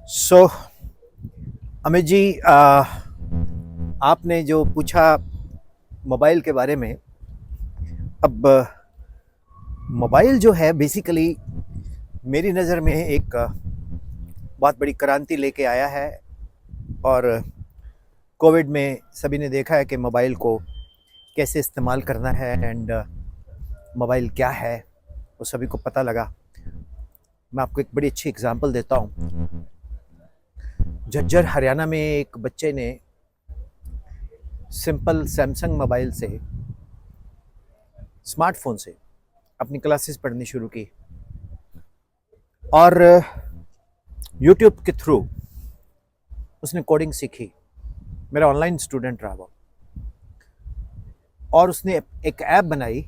सो अमित जी, आपने जो पूछा मोबाइल के बारे में। अब मोबाइल जो है बेसिकली मेरी नज़र में एक बहुत बड़ी क्रांति लेके आया है। और कोविड में सभी ने देखा है कि मोबाइल को कैसे इस्तेमाल करना है एंड मोबाइल क्या है वो सभी को पता लगा। मैं आपको एक बड़ी अच्छी एग्जांपल देता हूँ। झज्जर हरियाणा में एक बच्चे ने सिंपल सैमसंग मोबाइल से, स्मार्टफोन से अपनी क्लासेस पढ़नी शुरू की और यूट्यूब के थ्रू उसने कोडिंग सीखी। मेरा ऑनलाइन स्टूडेंट रहा वो, और उसने एक ऐप बनाई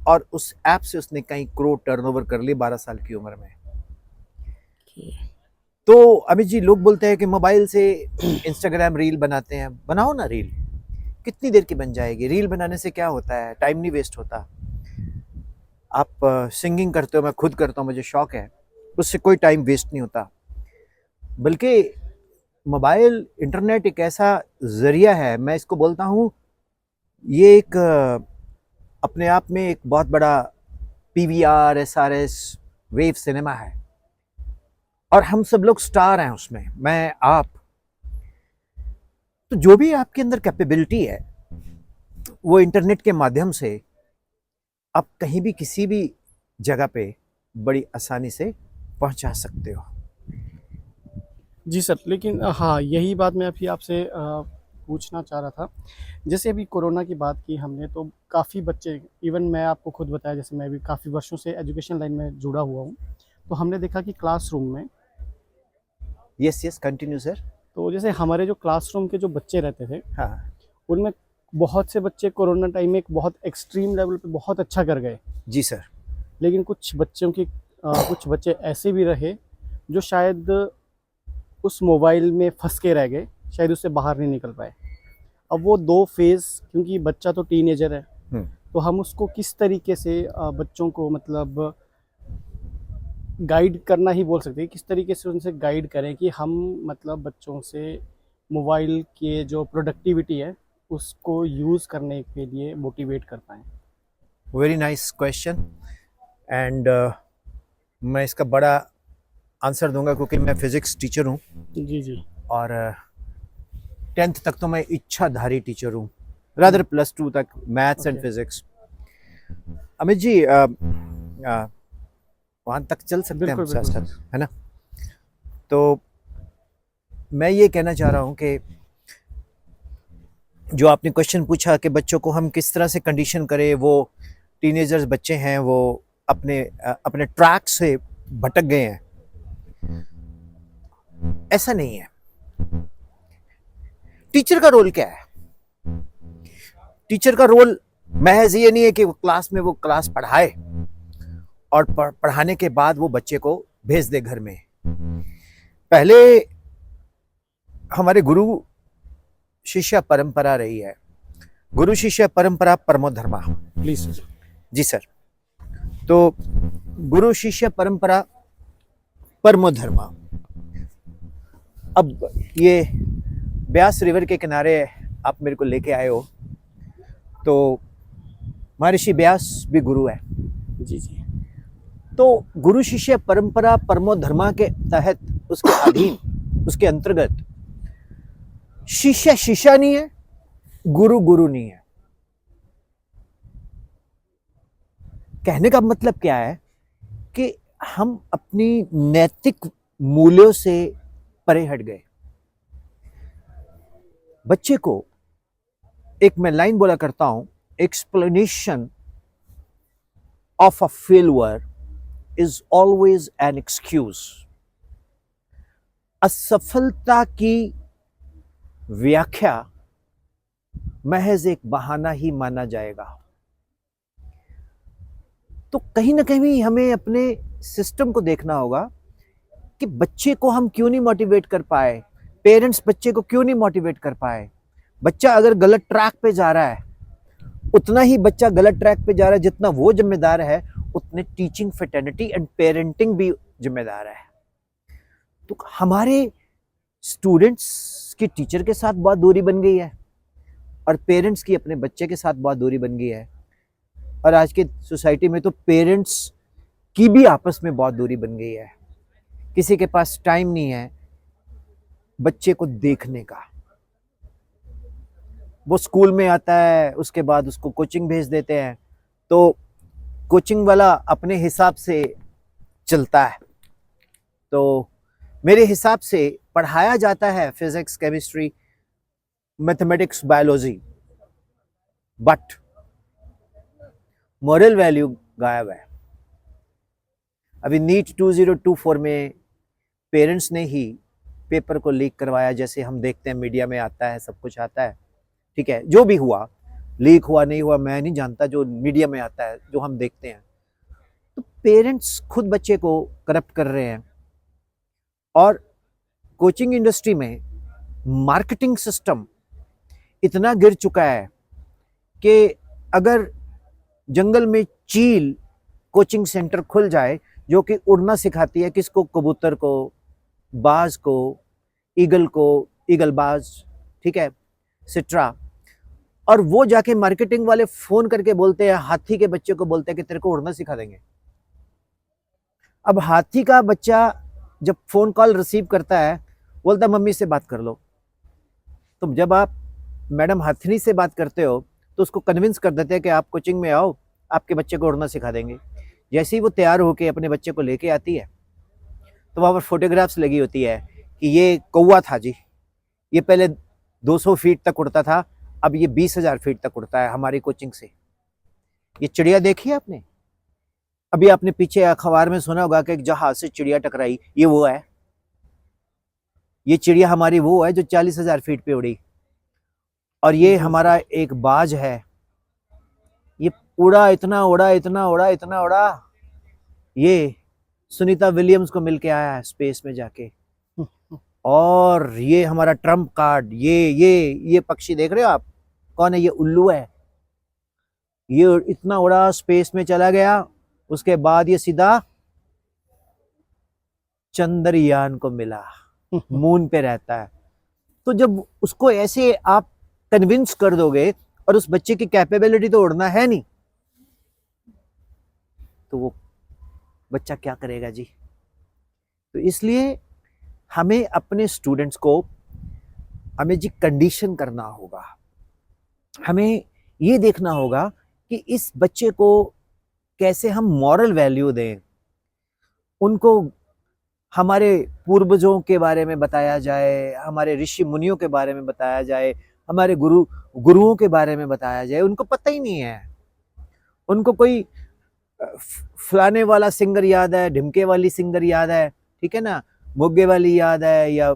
और उस ऐप से उसने कई करोड़ टर्नओवर कर ली 12 साल की उम्र में। तो अमित जी, लोग बोलते हैं कि मोबाइल से इंस्टाग्राम रील बनाते हैं। बनाओ ना रील, कितनी देर की बन जाएगी। रील बनाने से क्या होता है, टाइम नहीं वेस्ट होता। आप सिंगिंग करते हो, मैं खुद करता हूँ, मुझे शौक है, उससे कोई टाइम वेस्ट नहीं होता। बल्कि मोबाइल इंटरनेट एक ऐसा जरिया है, मैं इसको बोलता हूँ ये एक अपने आप में एक बहुत बड़ा पीवीआर एसआरएस वेव सिनेमा है और हम सब लोग स्टार हैं उसमें, मैं आप। तो जो भी आपके अंदर कैपेबिलिटी है वो इंटरनेट के माध्यम से आप कहीं भी किसी भी जगह पे बड़ी आसानी से पहुंचा सकते हो। जी सर, लेकिन हाँ, यही बात मैं अभी आपसे पूछना चाह रहा था। जैसे अभी कोरोना की बात की हमने, तो काफ़ी बच्चे, इवन मैं आपको खुद बताया, जैसे मैं भी काफ़ी वर्षों से एजुकेशन लाइन में जुड़ा हुआ हूँ, तो हमने देखा कि क्लासरूम में, यस यस, कंटिन्यू सर। तो जैसे हमारे जो क्लासरूम के जो बच्चे रहते थे, हाँ उनमें बहुत से बच्चे कोरोना टाइम में एक बहुत एक्सट्रीम लेवल पे बहुत अच्छा कर गए। जी सर। लेकिन कुछ बच्चे ऐसे भी रहे जो शायद उस मोबाइल में फंस के रह गए, शायद उससे बाहर नहीं निकल पाए। अब वो दो फेज़, क्योंकि बच्चा तो टीनेजर है, हम्म, तो हम उसको किस तरीके से बच्चों को मतलब गाइड करना ही बोल सकते हैं, किस तरीके से उनसे गाइड करें कि हम मतलब बच्चों से मोबाइल के जो प्रोडक्टिविटी है उसको यूज़ करने के लिए मोटिवेट कर पाएँ। Very nice question. एंड मैं इसका बड़ा आंसर दूंगा क्योंकि मैं फिजिक्स टीचर हूँ जी, जी। और 10th तक तो मैं इच्छाधारी टीचर हूँ, रादर +2 तक maths and okay. Physics. Amit ji, वहाँ तक चल सकते हैं हम बिल्कुल, साथ बिल्कुल साथ, सर। है ना। तो मैं ये कहना चाह रहा हूँ कि जो आपने क्वेश्चन पूछा कि बच्चों को हम किस तरह से कंडीशन करें, वो टीनेजर्स बच्चे हैं, वो अपने अपने ट्रैक से भटक गए हैं। ऐसा नहीं है। टीचर का रोल क्या है? टीचर का रोल महज ये नहीं है कि वो क्लास में वो क्लास पढ़ाए और पढ़ाने के बाद वो बच्चे को भेज दे घर में। पहले हमारे गुरु शिष्य परंपरा रही है, गुरु शिष्य परंपरा परमो धर्मा। Please sir. जी सर। तो गुरु शिष्य परंपरा परमो धर्मा। अब ये ब्यास रिवर के किनारे आप मेरे को लेके आए हो, तो महर्षि व्यास भी गुरु है। जी, जी। तो गुरु शिष्य परंपरा परमो धर्मा के तहत, उसके अधीन, उसके अंतर्गत शिष्य शिष्य नहीं है, गुरु गुरु नहीं है। कहने का मतलब क्या है कि हम अपनी नैतिक मूल्यों से परे हट गए। बच्चे को एक मैं लाइन बोला करता हूं, explanation of a failure is always an excuse. असफलता की व्याख्या महज एक बहाना ही माना जाएगा। तो कहीं ना कहीं हमें अपने सिस्टम को देखना होगा कि बच्चे को हम क्यों नहीं मोटिवेट कर पाए, पेरेंट्स बच्चे को क्यों नहीं मोटिवेट कर पाए। बच्चा अगर गलत ट्रैक पे जा रहा है, उतना ही बच्चा गलत ट्रैक पे जा रहा है जितना वो जिम्मेदार है, उतने टीचिंग फ्रेटर्निटी एंड पेरेंटिंग भी जिम्मेदार है। तो हमारे स्टूडेंट्स की टीचर के साथ बहुत दूरी बन गई है और पेरेंट्स की अपने बच्चे के साथ बहुत दूरी बन गई है। और आज के सोसाइटी में तो पेरेंट्स की भी आपस में बहुत दूरी बन गई है। किसी के पास टाइम नहीं है बच्चे को देखने का। वो स्कूल में आता है, उसके बाद उसको कोचिंग भेज देते हैं, तो कोचिंग वाला अपने हिसाब से चलता है। तो मेरे हिसाब से पढ़ाया जाता है physics, chemistry, mathematics, biology, but moral value गायब है। अभी नीट 2024 में पेरेंट्स ने ही पेपर को लीक करवाया, जैसे हम देखते हैं मीडिया में आता है, सब कुछ आता है, ठीक है। जो भी हुआ, लीक हुआ नहीं हुआ मैं नहीं जानता, जो मीडिया में आता है, जो हम देखते हैं, तो पेरेंट्स खुद बच्चे को करप्ट कर रहे हैं। और कोचिंग इंडस्ट्री में मार्केटिंग सिस्टम इतना गिर चुका है कि अगर जंगल में चील कोचिंग सेंटर खुल जाए जो कि उड़ना सिखाती है, किसको, कबूतर को, बाज को, ईगल को, ईगलबाज, ठीक है, सिट्रा, और वो जाके मार्केटिंग वाले फोन करके बोलते हैं, हाथी के बच्चे को बोलते हैं कि तेरे को उड़ना सिखा देंगे। अब हाथी का बच्चा जब फोन कॉल रिसीव करता है, बोलता मम्मी से बात कर लो। तो जब आप मैडम हाथनी से बात करते हो तो उसको कन्विंस कर देते हैं कि आप कोचिंग में आओ, आपके बच्चे को उड़ना सिखा देंगे। जैसे ही वो तैयार होके अपने बच्चे को लेके आती है तो वहाँ पर फोटोग्राफ्स लगी होती है कि ये कौवा था जी, ये पहले 200 फीट तक उड़ता था, अब ये 20,000 फीट तक उड़ता है हमारी कोचिंग से। ये चिड़िया देखी है आपने? अभी आपने पीछे अखबार में सुना होगा कि एक जहाज से चिड़िया टकराई, ये वो है, ये चिड़िया हमारी वो है जो 40,000 फीट पे उड़ी। और ये हमारा एक बाज है, ये उड़ा, इतना उड़ा, इतना उड़ा, इतना उड़ा, ये सुनीता विलियम्स को मिलके आया है स्पेस में जाके। और ये हमारा ट्रम्प कार्ड, ये पक्षी देख रहे हो आप, कौन है? ये उल्लू है। ये इतना उड़ा, स्पेस में चला गया, उसके बाद ये सीधा चंद्रयान को मिला, मून पे रहता है। तो जब उसको ऐसे आप कन्विंस कर दोगे, और उस बच्चे की कैपेबिलिटी तो उड़ना है नहीं, तो वो बच्चा क्या करेगा जी? तो इसलिए हमें अपने स्टूडेंट्स को हमें जी कंडीशन करना होगा। हमें ये देखना होगा कि इस बच्चे को कैसे हम मॉरल वैल्यू दें, उनको हमारे पूर्वजों के बारे में बताया जाए, हमारे ऋषि मुनियों के बारे में बताया जाए, हमारे गुरुओं के बारे में बताया जाए। उनको पता ही नहीं है, उनको कोई फलाने वाला सिंगर याद है, ढिमके वाली सिंगर याद है, ठीक है ना, मोगे वाली याद है, या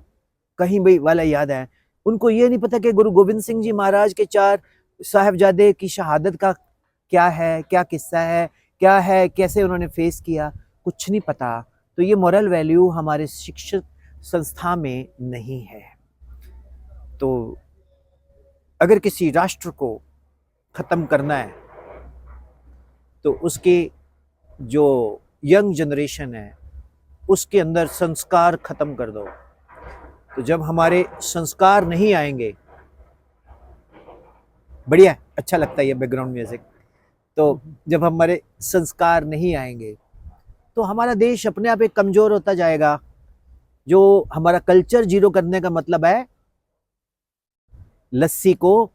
कहीं भी वाला याद है। उनको ये नहीं पता कि गुरु गोविंद सिंह जी महाराज के 4 साहिबजादे की शहादत का क्या है, क्या किस्सा है, क्या है, कैसे उन्होंने फेस किया, कुछ नहीं पता। तो ये मॉरल वैल्यू हमारे शिक्षण संस्था में नहीं है। तो अगर किसी राष्ट्र को खत्म करना है तो उसके जो यंग जनरेशन है उसके अंदर संस्कार खत्म कर दो। तो जब हमारे संस्कार नहीं आएंगे, बढ़िया, अच्छा लगता है ये बैकग्राउंड म्यूजिक, तो जब हमारे संस्कार नहीं आएंगे तो हमारा देश अपने आप एक कमजोर होता जाएगा। जो हमारा कल्चर जीरो करने का मतलब है लस्सी को,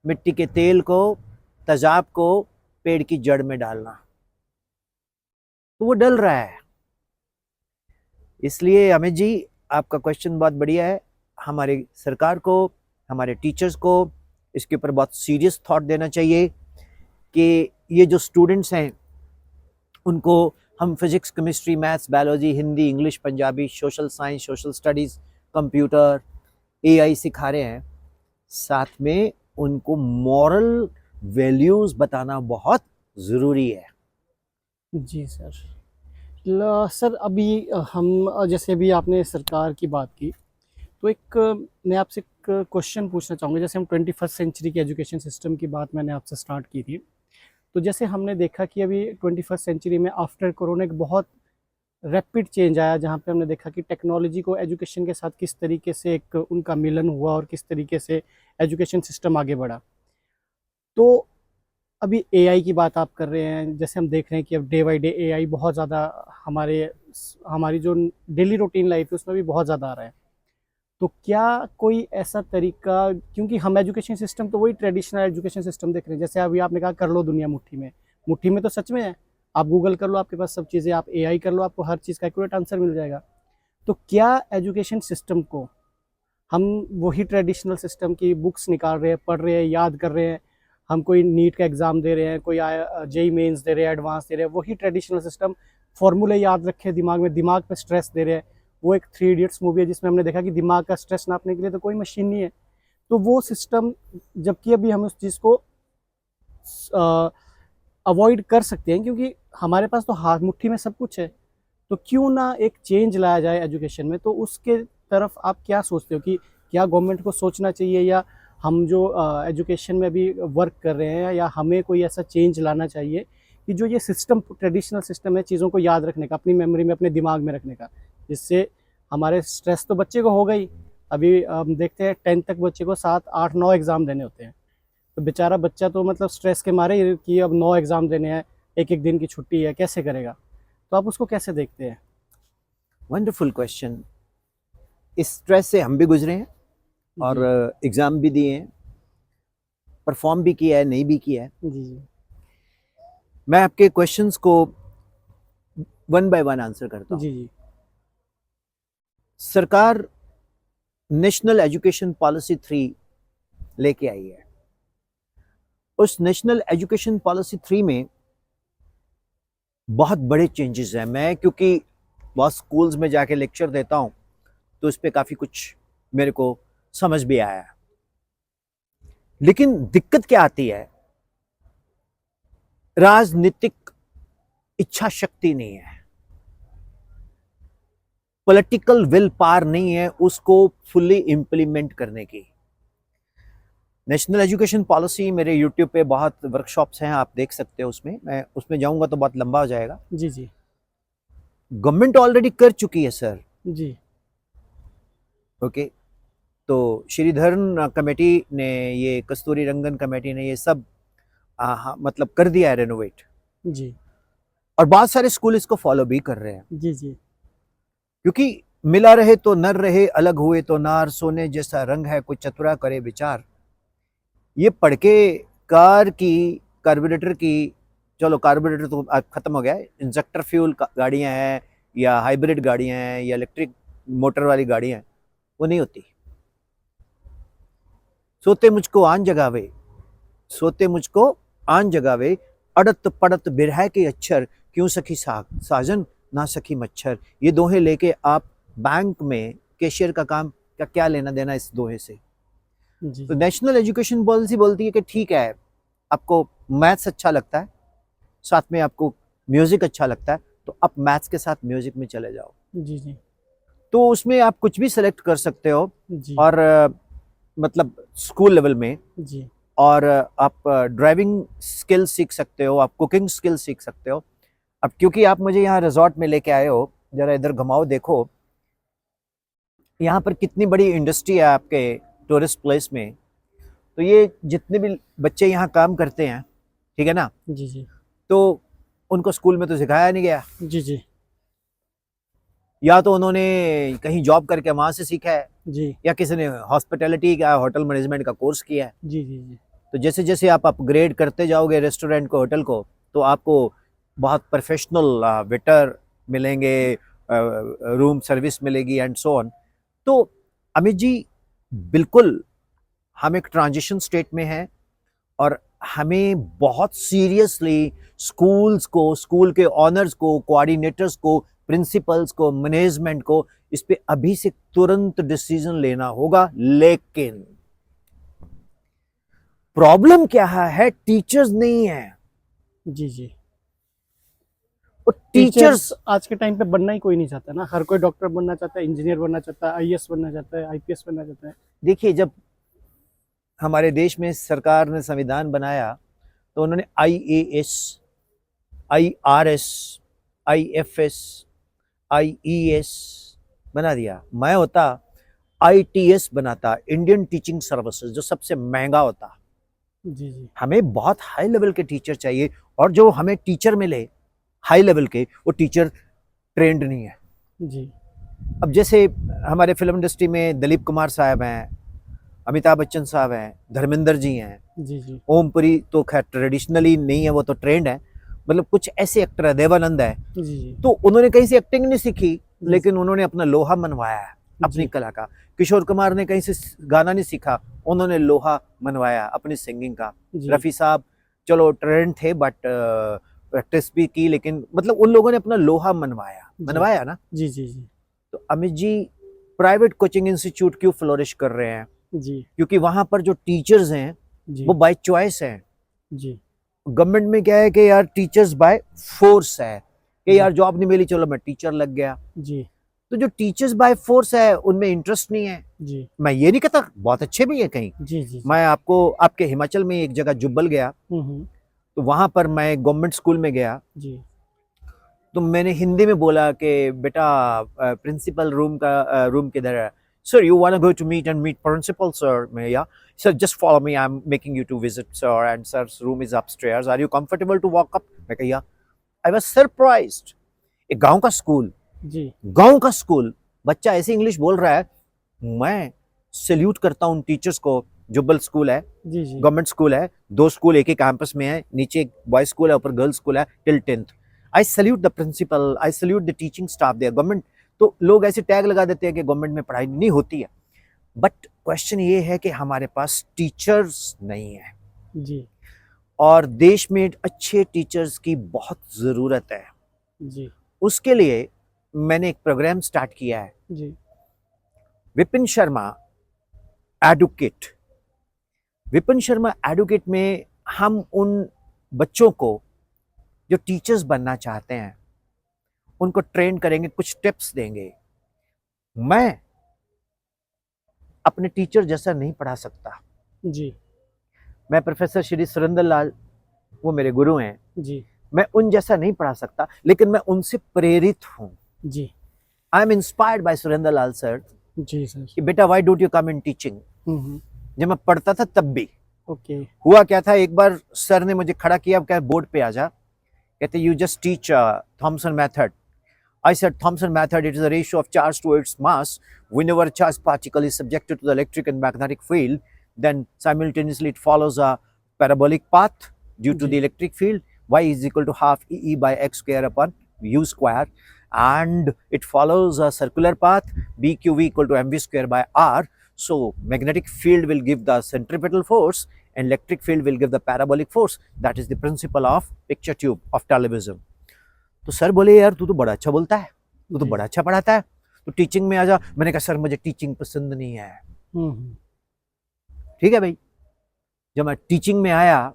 मिट्टी के तेल को, तेजाब को पेड़ की जड़ में डालना, तो वो डल रहा है। इसलिए अमित जी, आपका क्वेश्चन बहुत बढ़िया है। हमारी सरकार को, हमारे टीचर्स को इसके ऊपर बहुत सीरियस थॉट देना चाहिए कि ये जो स्टूडेंट्स हैं उनको हम physics, chemistry, maths, biology, Hindi, English, Punjabi, social science, social studies, computer, AI सिखा रहे हैं, साथ में उनको मॉरल वैल्यूज़ बताना बहुत ज़रूरी है। जी सर। सर अभी हम जैसे अभी आपने सरकार की बात की, तो एक मैं आपसे एक क्वेश्चन पूछना चाहूँगा। जैसे हम 21st सेंचुरी की एजुकेशन सिस्टम की बात मैंने आपसे स्टार्ट की थी, तो जैसे हमने देखा कि अभी 21st सेंचुरी में आफ्टर कोरोना एक बहुत रैपिड चेंज आया, जहाँ पे हमने देखा कि टेक्नोलॉजी को एजुकेशन के साथ किस तरीके से एक उनका मिलन हुआ और किस तरीके से एजुकेशन सिस्टम आगे बढ़ा। तो अभी एआई की बात आप कर रहे हैं, जैसे हम देख रहे हैं कि अब डे बाय डे एआई बहुत ज़्यादा हमारे हमारी जो डेली रूटीन लाइफ है उसमें भी बहुत ज़्यादा आ रहा है। तो क्या कोई ऐसा तरीका, क्योंकि हम एजुकेशन सिस्टम तो वही ट्रेडिशनल एजुकेशन सिस्टम देख रहे हैं, जैसे अभी आपने कहा कर लो दुनिया मुट्ठी में तो सच में है। आप गूगल कर लो, आपके पास सब चीज़ें, आप एआई कर लो, आपको हर चीज़ का एक्यूरेट आंसर मिल जाएगा। तो क्या एजुकेशन सिस्टम को हम वही ट्रेडिशनल सिस्टम की बुक्स निकाल रहे हैं, पढ़ रहे हैं, याद कर रहे हैं, हम कोई नीट का एग्ज़ाम दे रहे हैं, कोई जेई मेंस दे रहे हैं, एडवांस दे रहे हैं, वही ट्रेडिशनल सिस्टम फॉर्मूले याद रखे दिमाग में, दिमाग पे स्ट्रेस दे रहे हैं। वो एक 3 इडियट्स मूवी है जिसमें हमने देखा कि दिमाग का स्ट्रेस नापने के लिए तो कोई मशीन नहीं है। तो वो सिस्टम, जबकि अभी हम उस चीज़ को अवॉइड कर सकते हैं क्योंकि हमारे पास तो हाथ मुट्ठी में सब कुछ है, तो क्यों ना एक चेंज लाया जाए एजुकेशन में। तो उसके तरफ आप क्या सोचते हो कि क्या गवर्नमेंट को सोचना चाहिए, या हम जो एजुकेशन में अभी वर्क कर रहे हैं, या हमें कोई ऐसा चेंज लाना चाहिए कि जो ये सिस्टम ट्रेडिशनल सिस्टम है चीज़ों को याद रखने का, अपनी मेमोरी में, अपने दिमाग में रखने का, जिससे हमारे स्ट्रेस तो बच्चे को होगा ही। अभी हम देखते हैं 10th तक बच्चे को 7, 8, 9 एग्ज़ाम देने होते हैं, तो बेचारा बच्चा तो मतलब स्ट्रेस के मारे ही कि अब 9 एग्ज़ाम देने हैं, एक एक दिन की छुट्टी है, कैसे करेगा। तो आप उसको कैसे देखते हैं? Wonderful question. इस स्ट्रेस से हम भी गुजरे हैं और जी एग्ज़ाम भी दिए हैं, परफॉर्म भी किया है, नहीं भी किया है। जी जी मैं आपके क्वेश्चंस को वन बाय वन आंसर करता हूँ। जी जी सरकार नेशनल एजुकेशन पॉलिसी 3 लेके आई है। उस नेशनल एजुकेशन पॉलिसी 3 में बहुत बड़े चेंजेस हैं। मैं क्योंकि बहुत स्कूल्स में जाके लेक्चर देता हूँ तो इस पे काफ़ी कुछ मेरे को समझ भी आया है। लेकिन दिक्कत क्या आती है, राजनीतिक इच्छा शक्ति नहीं है, पॉलिटिकल विल पावर नहीं है उसको फुली इंप्लीमेंट करने की। नेशनल एजुकेशन पॉलिसी मेरे यूट्यूब पे बहुत वर्कशॉप्स हैं, आप देख सकते हो। उसमें मैं उसमें जाऊंगा तो बहुत लंबा हो जाएगा। जी जी गवर्नमेंट ऑलरेडी कर चुकी है सर। जी ओके, तो श्रीधरन कमेटी ने, ये कस्तूरी रंगन कमेटी ने ये सब मतलब कर दिया है रेनोवेट, जी और बहुत सारे स्कूल इसको फॉलो भी कर रहे हैं। जी जी क्योंकि मिला रहे तो नर रहे, अलग हुए तो नार, सोने जैसा रंग है कोई चतुरा करे विचार। ये पढ़ के कार्बोरेटर की, चलो कार्बोरेटर तो आज खत्म हो गया है, इंजेक्टर फ्यूल गाड़ियां हैं या हाइब्रिड गाड़ियां हैं या इलेक्ट्रिक मोटर वाली गाड़ियां हैं, वो नहीं होती। सोते मुझको आन जगावे, सोते मुझको आन जगावे, अड़त पड़त बिरह के अक्षर, क्यों सखी साजन ना सखी मच्छर। ये दोहे लेके आप बैंक में कैशियर का काम का क्या लेना देना इस दोहे से। जी तो नेशनल एजुकेशन पॉलिसी बोलती है कि ठीक है, आपको मैथ्स अच्छा लगता है, साथ में आपको म्यूजिक अच्छा लगता है, तो आप मैथ्स के साथ म्यूजिक में चले जाओ। जी जी तो उसमें आप कुछ भी सेलेक्ट कर सकते हो, जी और मतलब स्कूल लेवल में। जी और आप ड्राइविंग स्किल सीख सकते हो, आप कुकिंग स्किल सीख सकते हो। अब क्योंकि आप मुझे यहाँ रिजॉर्ट में लेके आए हो, जरा इधर घुमाओ, देखो यहाँ पर कितनी बड़ी इंडस्ट्री है आपके टूरिस्ट प्लेस में। तो ये जितने भी बच्चे यहाँ काम करते हैं, ठीक है ना, जी जी तो उनको स्कूल में तो सिखाया नहीं गया, जी जी या तो उन्होंने कहीं जॉब करके वहां से सीखा है, जी या किसी ने हॉस्पिटैलिटी का, होटल मैनेजमेंट का कोर्स किया है। जी जी जी तो जैसे जैसे आप अपग्रेड करते जाओगे रेस्टोरेंट को, होटल को, तो आपको बहुत प्रोफेशनल वेटर मिलेंगे, रूम सर्विस मिलेगी एंड सो ऑन। तो अमित जी, बिल्कुल हम एक ट्रांजिशन स्टेट में हैं, और हमें बहुत सीरियसली स्कूल्स को, स्कूल के ऑनर्स को, कोऑर्डिनेटर्स को, प्रिंसिपल्स को, मैनेजमेंट को इस पे अभी से तुरंत डिसीजन लेना होगा। लेकिन प्रॉब्लम क्या है, टीचर्स नहीं है। जी जी और टीचर्स टीचर्स, आज के टाइम पे बनना ही कोई नहीं चाहता ना, हर कोई डॉक्टर बनना चाहता है, इंजीनियर बनना चाहता है, आईएएस बनना चाहता है, आईपीएस बनना चाहता है। देखिए, जब हमारे देश में सरकार ने संविधान बनाया तो उन्होंने आईएएस, आईआरएस, आईएफएस, IES बना दिया, मैं होता ITS बनाता, इंडियन टीचिंग सर्विसेज, जो सबसे महंगा होता। जी जी हमें बहुत हाई लेवल के टीचर चाहिए, और जो हमें टीचर मिले हाई लेवल के, वो टीचर ट्रेंड नहीं है। जी अब जैसे हमारे फिल्म इंडस्ट्री में दिलीप कुमार साहब हैं, अमिताभ बच्चन साहब हैं, धर्मेंद्र जी हैं, जी जी ओमपुरी तो खैर ट्रेडिशनली नहीं है, वो तो ट्रेंड है, मतलब कुछ ऐसे एक्टर है, देवानंद है, जी जी तो उन्होंने कहीं से एक्टिंग नहीं सीखी, जी लेकिन उन्होंने अपना लोहा मनवाया है अपनी जी कला का। किशोर कुमार ने कहीं से गाना नहीं सीखा, उन्होंने लोहा मनवाया अपनी सिंगिंग का। जी रफ़ी साहब चलो ट्रेंड थे, बट प्रैक्टिस भी की, लेकिन मतलब उन लोगों ने अपना लोहा मनवाया, जी मनवाया ना। जी जी जी तो Amit ji, private coaching institute क्यों फ्लोरिश कर रहे हैं? जी क्योंकि वहां पर जो टीचर्स हैं जी वो बाय चॉइस हैं। जी गवर्नमेंट में क्या है कि यार टीचर्स बाय फोर्स है, कि जी यार जॉब नहीं मिली, चलो मैं टीचर लग गया। जी तो जो टीचर्स बाय फोर्स है उनमें इंटरेस्ट नहीं है। जी मैं ये नहीं कहता, बहुत अच्छे भी है कहीं। जी जी मैं आपको, आपके हिमाचल में एक जगह जुब्बल गया, हम्म, तो वहां पर मैं गवर्नमेंट स्कूल में गया, जी तो मैंने हिंदी में बोला कि बेटा प्रिंसिपल रूम किधर है? Sir you want go to meet and meet principal sir. मैं या sir just follow me, I am making you to visit sir, and sir room is upstairs, are you comfortable to walk up? मैं कहा या। I was surprised. एक गांव का school, जी गांव का स्कूल, बच्चा ऐसे इंग्लिश बोल रहा है। मैं सैल्यूट करता हूँ उन टीचर्स को। जुब्बल स्कूल है, जी जी गवर्नमेंट स्कूल है, दो स्कूल एक ही कैंपस में है, नीचे एक बॉयज स्कूल है, ऊपर गर्ल्स स्कूल है till 10th। I salute the principal, I salute the teaching staff there. Government, तो लोग ऐसे टैग लगा देते हैं कि गवर्नमेंट में पढ़ाई नहीं होती है, बट क्वेश्चन ये है कि हमारे पास टीचर्स नहीं है, जी और देश में अच्छे टीचर्स की बहुत ज़रूरत है। जी उसके लिए मैंने एक प्रोग्राम स्टार्ट किया है, जी विपिन शर्मा एडुकेट। विपिन शर्मा एडुकेट में हम उन बच्चों को जो टीचर्स बनना चाहते हैं उनको ट्रेन करेंगे, कुछ टिप्स देंगे। मैं अपने टीचर जैसा नहीं पढ़ा सकता। जी मैं प्रोफेसर श्री सुरेंद्र लाल, वो मेरे गुरु हैं, जी मैं उन जैसा नहीं पढ़ा सकता, लेकिन मैं उनसे प्रेरित हूँ। जी I am inspired by Surendra Lal sir जी सर कि बेटा why don't you come in teaching. जब मैं पढ़ता था तब भी ओके हुआ क्या था, एक बार सर ने मुझे खड़ा किया, क्या बोर्ड पे आ जा, कहते you just teach Thomson method. I said Thomson method, it is a ratio of charge to its mass. Whenever a charged particle is subjected to the electric and magnetic field, then simultaneously it follows a parabolic path due to the electric field. Y is equal to half E by x square upon u square, and it follows a circular path, BQV equal to mv square by r. So magnetic field will give the centripetal force and electric field will give the parabolic force. That is the principle of picture tube of television. तो sir बोले यार तू तो बड़ा अच्छा बोलता है, तू तो जी। बड़ा अच्छा पढ़ाता है, तो टीचिंग में आ जा। मैंने कहा सर मुझे टीचिंग पसंद नहीं है। हम्म, ठीक है भाई। जब मैं टीचिंग में आया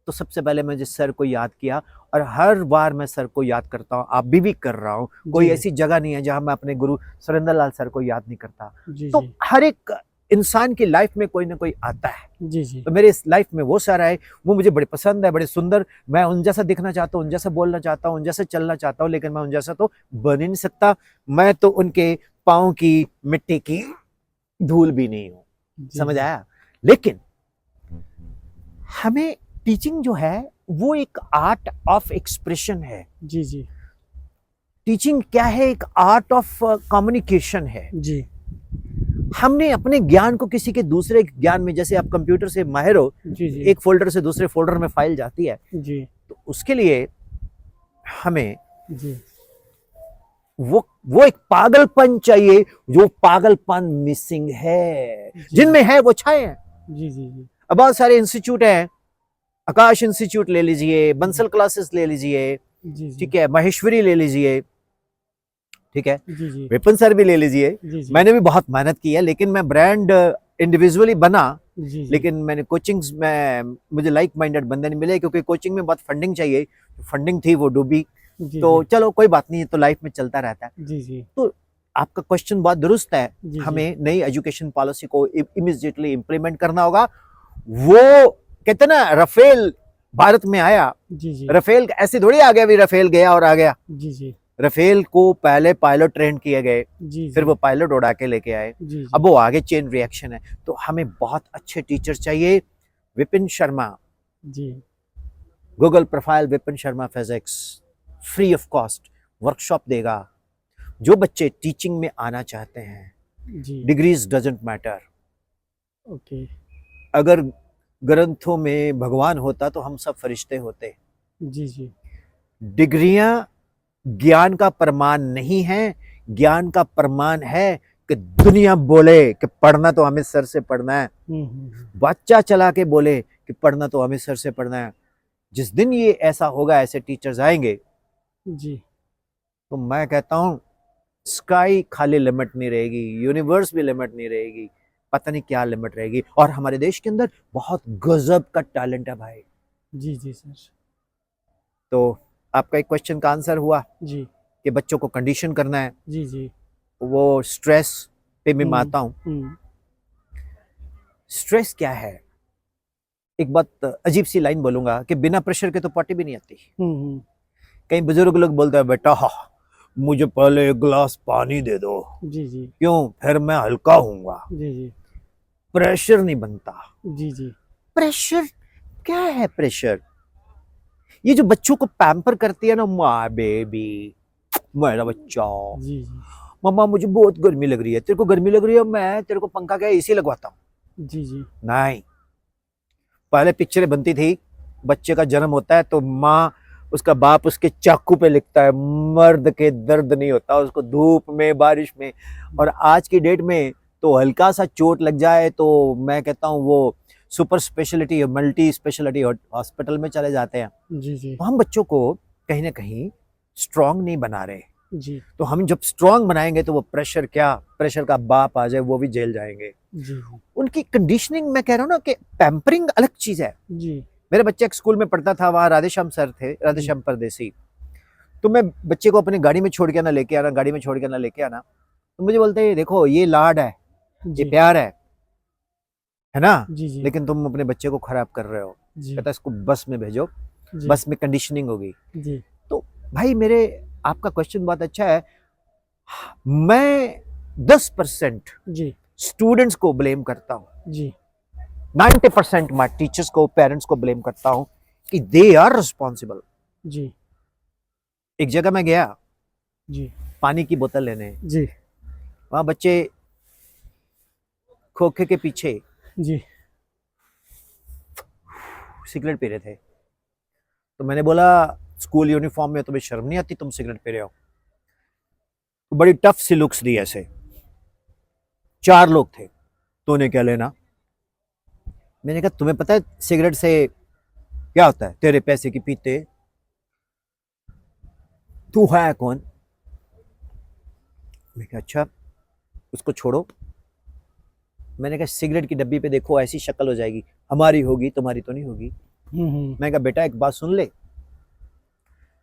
तो सबसे पहले मैं जिस सर को याद किया, और हर बार मैं सर को याद करता हूँ, आप भी कर रहा हूँ। कोई जी। ऐसी जगह नहीं है जहां मैं अपने गुरु सुरेंद्र लाल सर को याद नहीं करता। जी तो जी हर एक इंसान की लाइफ में कोई ना कोई आता है। जी जी तो मेरे इस लाइफ में वो सर आए, वो मुझे बड़े पसंद है, बड़े सुंदर। मैं उन जैसा दिखना चाहता हूँ, उन जैसा बोलना चाहता हूँ, उन जैसा चलना चाहता हूँ, लेकिन मैं उन जैसा तो बन ही नहीं सकता। मैं तो उनके पाँव की मिट्टी की धूल भी नहीं हूँ। जी समझ जी आया? लेकिन हमें टीचिंग जो है वो एक आर्ट ऑफ एक्सप्रेशन है। जी जी टीचिंग क्या है? एक आर्ट ऑफ कम्युनिकेशन है। जी हमने अपने ज्ञान को किसी के दूसरे ज्ञान में, जैसे आप कंप्यूटर से माहिर हो, जी जी एक फोल्डर से दूसरे फोल्डर में फाइल जाती है, जी तो उसके लिए हमें जी वो एक पागलपन चाहिए, जो पागलपन मिसिंग है। जी। जिनमें है वो छाए हैं। जी जी जी अब बहुत सारे इंस्टीट्यूट हैं, आकाश इंस्टीट्यूट ले लीजिए, बंसल क्लासेस ले लीजिए, जी ठीक है, महेश्वरी ले लीजिए, ठीक है, जी जी विपिन सर भी ले लीजिए। जी जी मैंने भी बहुत मेहनत की है, लेकिन मैं ब्रांड इंडिविजुअली बना, जी लेकिन मैंने कोचिंग्स में मुझे लाइक माइंडेड बंदे नहीं मिले, क्योंकि कोचिंग में बहुत फंडिंग चाहिए। फंडिंग थी वो डूबी, जी तो चलो कोई बात नहीं, तो लाइफ में चलता रहता है। जी जी तो आपका क्वेश्चन बहुत दुरुस्त है। जी हमें नई एजुकेशन पॉलिसी को इमीडिएटली इंप्लीमेंट करना होगा। वो कहते ना, राफेल भारत में आया, जी जी राफेल ऐसे थोड़ी आ गया, भी राफेल गया और आ गया। जी जी राफेल को पहले पायलट ट्रेन किए गए, जी फिर वो पायलट उड़ा के लेके आए, जी अब वो आगे चेन रिएक्शन है। तो हमें बहुत अच्छे टीचर चाहिए। Vipin Sharma, ji Google profile Vipin Sharma physics, free of cost workshop देगा। जो बच्चे टीचिंग में आना चाहते हैं, जी डिग्रीज डजंट मैटर। ओके अगर ग्रंथों में भगवान होता तो हम सब फरिश्ते होते। जी जी डिग्रियां ज्ञान का प्रमाण नहीं है, ज्ञान का प्रमाण है कि दुनिया बोले कि पढ़ना तो हमें सर से पढ़ना है, बच्चा चला के बोले कि पढ़ना तो हमें सर से पढ़ना है। जिस दिन ये ऐसा होगा, ऐसे टीचर्स आएंगे, जी तो मैं कहता हूं स्काई खाली लिमिट नहीं रहेगी, यूनिवर्स भी लिमिट नहीं रहेगी, पता नहीं क्या लिमिट रहेगी। और हमारे देश के अंदर बहुत गजब का टैलेंट है भाई। जी जी सर तो आपका एक क्वेश्चन का आंसर हुआ जी कि बच्चों को कंडीशन करना है, जी जी वो स्ट्रेस पे मैं मानता हूं। हम्म स्ट्रेस क्या है? एक बात अजीब सी लाइन बोलूंगा कि बिना प्रेशर के तो पार्टी भी नहीं आती। हम्म कई बुजुर्ग लोग बोलते हैं, बेटा मुझे पहले एक गिलास पानी दे दो, जी जी क्यों, फिर मैं हल्का होऊंगा। जी जी प्रेशर नहीं बनता। जी जी प्रेशर क्या है? प्रेशर ये जो बच्चों को पैम्पर करती है ना, माँ बेबी, मेरा बच्चा, जी जी मम्मा मुझे बहुत गर्मी लग रही है, तेरे को गर्मी लग रही है, मैं तेरे को पंखा क्या एसी लगवाता हूँ। जी जी नहीं, पहले पिक्चरें बनती थी, बच्चे का जन्म होता है तो माँ, उसका बाप उसके चाकू पे लिखता है, मर्द के दर्द नहीं होता उसको धूप में बारिश में। और आज की डेट में तो हल्का सा चोट लग जाए तो मैं कहता हूँ वो super speciality multi speciality hospital में चले जाते हैं। जी जी तो हम बच्चों को कहीं ना कहीं स्ट्रांग नहीं बना रहे। जी तो हम जब स्ट्रांग बनाएंगे तो वो प्रेशर क्या, प्रेशर का बाप आ जाए वो भी जेल जाएंगे। जी उनकी कंडीशनिंग, मैं कह रहा हूँ ना कि पैम्परिंग अलग चीज है। जी मेरे बच्चे एक स्कूल में पढ़ता था, वहां राधेश्याम सर थे, राधेश्याम परदेसी। तो मैं बच्चे को अपनी गाड़ी में छोड़ के ना लेके आना, गाड़ी में छोड़ के ना लेके आना, तो मुझे बोलते हैं देखो ये लाड है, ये जी प्यार है ना, जी जी लेकिन तुम अपने बच्चे को खराब कर रहे हो। जी कहता इसको बस में भेजो, जी बस में कंडीशनिंग होगी। जी तो भाई मेरे, आपका क्वेश्चन बहुत अच्छा है। मैं 10% जी स्टूडेंट्स को ब्लेम करता हूँ, जी 90% मैं टीचर्स को, पेरेंट्स को ब्लेम करता हूँ कि दे आर रिस्पॉन्सिबल। जी एक जगह मैं गया जी पानी की बोतल लेने, जी वहां बच्चे खोखे के पीछे जी सिगरेट पी रहे थे। तो मैंने बोला स्कूल यूनिफॉर्म में तुम्हें शर्म नहीं आती, तुम सिगरेट पी रहे हो? तो बड़ी टफ सी लुक्स दी ऐसे। 4 लोग थे, तूने क्या लेना? मैंने कहा तुम्हें पता है सिगरेट से क्या होता है, तेरे पैसे की पीते, तू है कौन? मैं कहा अच्छा, उसको छोड़ो। मैंने कहा सिगरेट की डब्बी पे देखो ऐसी शक्ल हो जाएगी, हमारी होगी तुम्हारी तो नहीं होगी। मैं कहा बेटा एक बात सुन ले,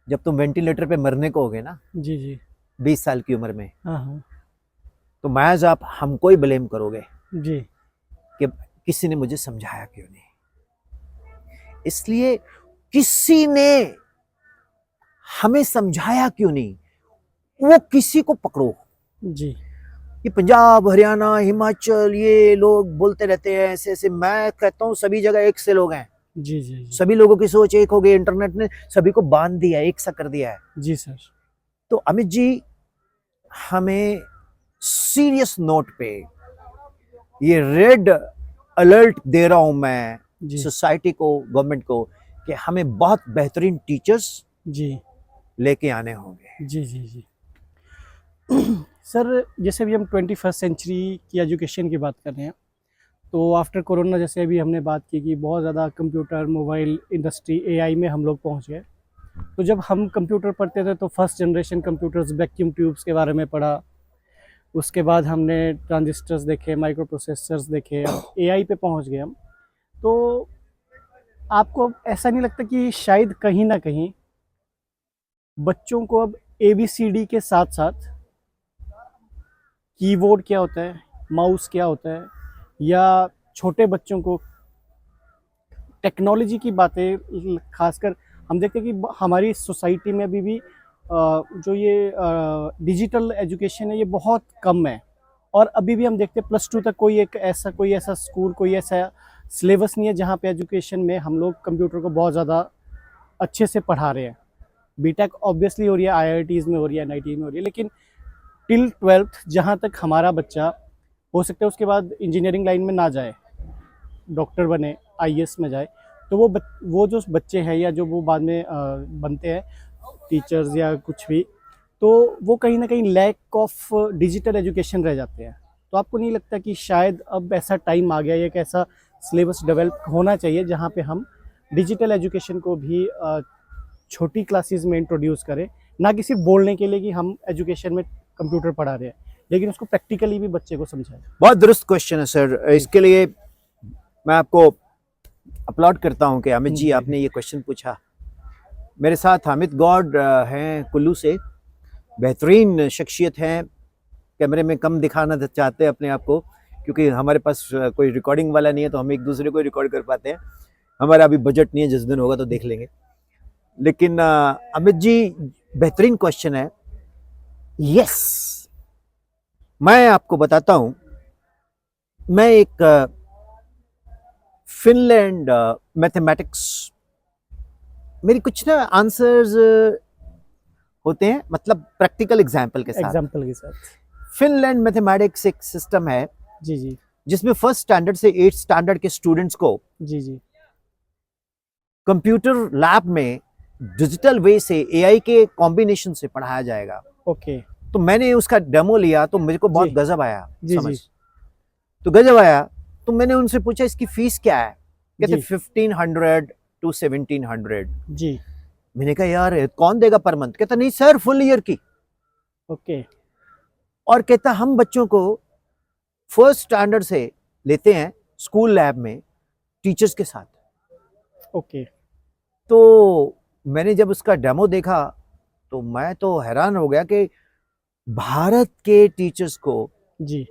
जब तुम वेंटिलेटर पे मरने को होगे ना जी जी 20 साल की उम्र में, हाँ हाँ तो महज आप हमको ही ब्लेम करोगे जी कि किसी ने मुझे समझाया क्यों नहीं। इसलिए किसी ने हमें समझाया क्यों नहीं, वो किसी को पकड़ो। जी ये पंजाब, हरियाणा, हिमाचल, ये लोग बोलते रहते हैं ऐसे ऐसे। मैं कहता हूँ सभी जगह एक से लोग हैं, जी जी जी सभी लोगों की सोच एक हो गई, इंटरनेट ने सभी को बांध दिया, एक सा कर दिया है। जी सर तो अमित जी, हमें सीरियस नोट पे ये रेड अलर्ट दे रहा हूं मैं जी सोसाइटी को, गवर्नमेंट को, कि हमें बहुत बेहतरीन टीचर्स जी लेके आने होंगे। जी जी जी सर जैसे अभी हम 21st सेंचुरी की एजुकेशन की बात कर रहे हैं, तो आफ्टर कोरोना जैसे अभी हमने बात की कि बहुत ज़्यादा कंप्यूटर, मोबाइल इंडस्ट्री, एआई में हम लोग पहुंच गए। तो जब हम कंप्यूटर पढ़ते थे तो first generation computers, vacuum tubes के बारे में पढ़ा, उसके बाद हमने ट्रांजिस्टर्स देखे, माइक्रो प्रोसेसर्स देखे, अब एआई पे पहुंच गए हम। तो आपको ऐसा नहीं लगता कि शायद कहीं ना कहीं बच्चों को अब ABCD के साथ साथ कीबोर्ड क्या होता है, माउस क्या होता है, या छोटे बच्चों को टेक्नोलॉजी की बातें, खासकर हम देखते हैं कि हमारी सोसाइटी में अभी भी जो ये डिजिटल एजुकेशन है ये बहुत कम है। और अभी भी हम देखते हैं +2 तक कोई ऐसा स्कूल, कोई ऐसा सिलेबस नहीं है जहाँ पे एजुकेशन में हम लोग कंप्यूटर को बहुत ज़्यादा अच्छे से पढ़ा रहे हैं। बीटेक ऑब्वियसली हो रही है, आईआईटीज़ में हो रही है, एनआईटी में हो रही है, लेकिन टिल 12th जहाँ तक हमारा बच्चा हो सकता है उसके बाद इंजीनियरिंग लाइन में ना जाए, डॉक्टर बने, आईएएस में जाए, तो वो जो बच्चे हैं या जो वो बाद में बनते हैं टीचर्स या कुछ भी, तो वो कहीं ना कहीं लैक ऑफ डिजिटल एजुकेशन रह जाते हैं। तो आपको नहीं लगता कि शायद अब ऐसा टाइम आ गया, एक ऐसा सिलेबस डेवलप होना चाहिए जहाँ पे हम डिजिटल एजुकेशन को भी छोटी क्लासेस में इंट्रोड्यूस करें, ना कि सिर्फ बोलने के लिए कि हम एजुकेशन में कंप्यूटर पढ़ा रहे हैं, लेकिन उसको प्रैक्टिकली भी बच्चे को समझाएं। बहुत दुरुस्त क्वेश्चन है सर। इसके लिए मैं आपको अपलॉड करता हूं कि अमित जी आपने ये क्वेश्चन पूछा। मेरे साथ अमित गौड हैं कुल्लू से, बेहतरीन शख्सियत हैं, कैमरे में कम दिखाना चाहते हैं अपने आप को क्योंकि हमारे पास कोई रिकॉर्डिंग वाला नहीं है, तो हम एक दूसरे को रिकॉर्ड कर पाते हैं। हमारा अभी बजट नहीं है, जिस दिन होगा तो देख लेंगे। लेकिन अमित जी, बेहतरीन क्वेश्चन है। यस, मैं आपको बताता हूं, मैं एक फिनलैंड मैथमेटिक्स, मेरी कुछ ना आंसर्स होते हैं, मतलब प्रैक्टिकल एग्जाम्पल के साथ। फिनलैंड मैथमेटिक्स एक सिस्टम है जी जी, जिसमें 1st स्टैंडर्ड से 8th स्टैंडर्ड के स्टूडेंट्स को जी जी, कंप्यूटर लैब में डिजिटल वे से एआई के कॉम्बिनेशन से पढ़ाया जाएगा। ओके, तो मैंने उसका डेमो लिया तो मुझे को बहुत जी। गजब आया, जी समझ। जी, तो गजब आया तो मैंने उनसे पूछा इसकी फीस क्या है, कहते जी 1500 to 1700। जी, मैंने कहा यार कौन देगा पर मंथ, कहता नहीं सर फुल ईयर की। ओके, और कहता हम बच्चों को 1st स्टैंडर्ड से लेते हैं स्कूल लैब में टीचर्स के साथ। ओके, तो मैंने जब उसका डेमो देखा तो मैं तो हैरान हो गया कि भारत के टीचर्स को जी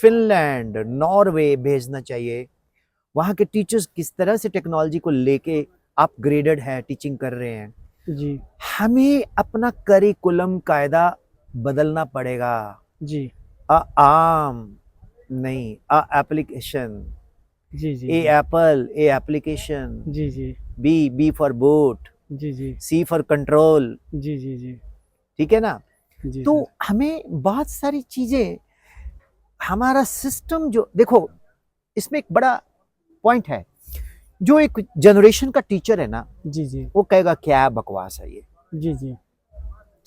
फिनलैंड, नॉर्वे भेजना चाहिए। वहाँ के टीचर्स किस तरह से टेक्नोलॉजी को लेके अपग्रेडेड है, टीचिंग कर रहे हैं। जी हमें अपना करिकुलम कायदा बदलना पड़ेगा। जी, आम नहीं, एप्लीकेशन। जी जी, ए एप्पल, ए एप्लीकेशन। जी जी, बी फॉर बोट, जी जी, सी फॉर कंट्रोल। जी जी, जी ठीक है ना। जी, तो सर, हमें बहुत सारी चीजें, हमारा सिस्टम जो देखो, इसमें एक बड़ा पॉइंट है। जो एक जनरेशन का टीचर है ना, जी जी, वो कहेगा क्या बकवास है ये, जी जी,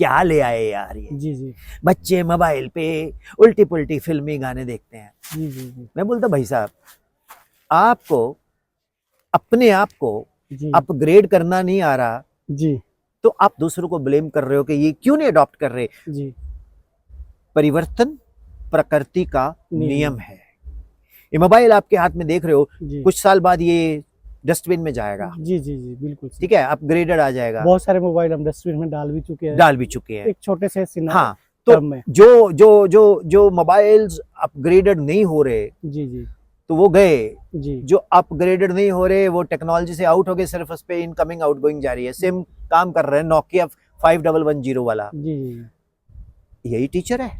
क्या ले आए यार ये जी जी, बच्चे मोबाइल पे उल्टी पुल्टी फिल्मी गाने देखते हैं। जी जी, जी मैं बोलता भाई साहब, आपको अपने आप को जी, अपग्रेड करना नहीं आ रहा जी तो आप दूसरों को ब्लेम कर रहे हो कि ये क्यों नहीं अडॉप्ट कर रहे। जी, परिवर्तन प्रकृति का नियम नियम है। ये मोबाइल आपके हाथ में देख रहे हो, जी, कुछ साल बाद ये डस्टबिन में जाएगा। जी जी, जी बिल्कुल सर। ठीक है, अपग्रेडेड आ जाएगा। बहुत सारे मोबाइल हम डस्टबिन में डाल भी चुके हैं, डाल भी चुके हैं। एक छोटे से हाँ, टर्म में। जो जो जो जो मोबाइल्स अपग्रेडेड नहीं हो रहे, जी जी, तो वो गए। जी जो अपग्रेडेड नहीं हो रहे वो टेक्नोलॉजी से आउट हो गए, सिर्फ उस पे इनकमिंग आउटगोइंग जा रही है। सिम काम कर रहे हैं, नोकिया 5110 वाला। जी, जी यही टीचर है।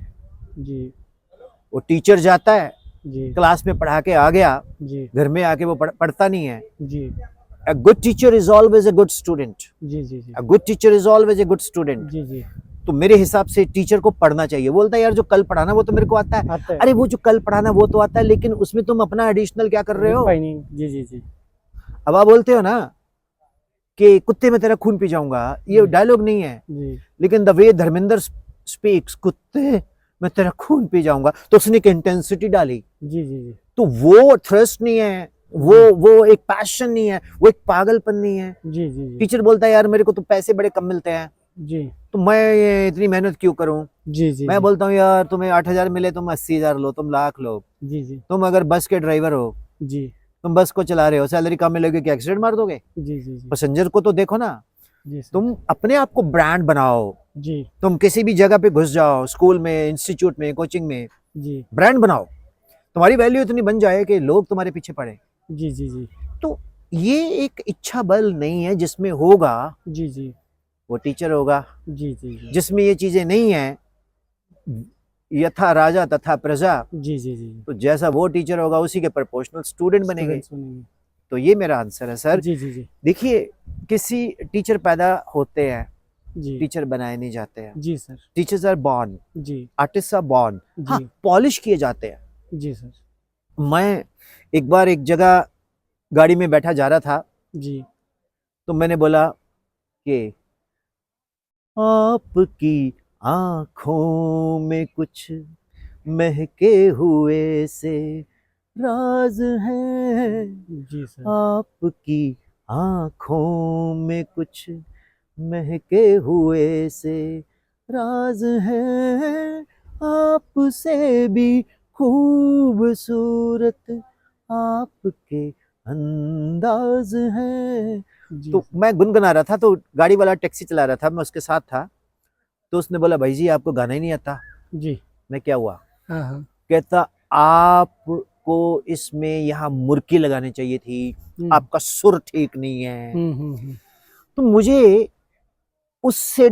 जी, वो टीचर जाता है, जी क्लास में पढ़ा के आ गया, जी, घर में आके वो पढ़ता नहीं है। जी, A good teacher is always a good student. जी, जी, जी, A good teacher is always a good student. जी, जी, तो मेरे हिसाब से टीचर को पढ़ना चाहिए। बोलता है यार जो कल पढ़ाना वो तो मेरे को आता है। आता है। अरे वो जो कल पढ़ाना वो तो आता है, लेकिन उसमें तुम अपना एडिशनल क्या कर रहे हो। फाइनिंग, जी, जी, जी, अब आप बोलते हो ना कि कुत्ते में तेरा खून पी जाऊंगा, ये डायलॉग नहीं है, जी, लेकिन द वे धर्मेंद्र स्पीक्स, कुत्ते में तेरा खून पी जाऊंगा, तो उसने एक इंटेंसिटी डाली। जी, जी, जी, तो वो थ्रस्ट नहीं है, वो एक पैशन नहीं है, वो एक पागलपन नहीं है। जी, जी, जी, टीचर बोलता है यार मेरे को तो पैसे बड़े कम मिलते हैं, जी, तो मैं ये इतनी मेहनत क्यों करूं। जी, जी, मैं बोलता हूँ यार तुम्हें 8,000 मिले, तुम 80,000 लो, तुम लाख लो। जी, जी, तुम अगर बस के ड्राइवर हो, जी, तुम बस को चला रहे हो, सैलरी कम मिलेगी, क्या एक्सीडेंट मार दोगे। जी, जी, जी, पैसेंजर को तो देखो ना। जी, सर, तुम अपने आप को ब्रांड बनाओ। जी, तुम किसी भी जगह पे घुस जाओ, स्कूल में, इंस्टीट्यूट में, कोचिंग में, जी, ब्रांड बनाओ। तुम्हारी वैल्यू इतनी बन जाए कि लोग तुम्हारे पीछे पड़े। जी, जी, जी, तो ये एक इच्छा बल नहीं है जिसमें होगा जी, जी, वो टीचर होगा। जी जी जी जिसमें ये चीजें नहीं है, यथा राजा तथा प्रजा, जी जी जी तो जैसा वो टीचर होगा उसी के प्रोपोर्शनल स्टूडेंट बनेंगे। स्टूडेंट्स बनेंगे। तो ये मेरा आंसर है सर। जी जी जी देखिए, किसी टीचर पैदा होते हैं, जी टीचर बनाए नहीं जाते हैं। जी सर। टीचर्स आर बॉर्न, जी आर्टिस्ट आर बॉर्न। हाँ, जी पॉलिश किए जाते हैं। जी सर। मैं एक बार एक जगह गाड़ी में बैठा जा रहा था, जी तो मैंने बोला कि आपकी आंखों में कुछ महके हुए से राज है, जी सर। आपकी आंखों में कुछ महके हुए से राज है, आपसे भी खूबसूरत आपके अंदाज है। जी तो सर। मैं गुनगुना रहा था, तो गाड़ी वाला टैक्सी चला रहा था, मैं उसके साथ था। तो उसने बोला, भाई जी आपको गाना ही नहीं आता। जी। मैं, क्या हुआ? हाँ हाँ। कहता, आपको इसमें यहाँ मुर्की लगानी चाहिए थी, आपका सुर ठीक नहीं है। तो मुझे उससे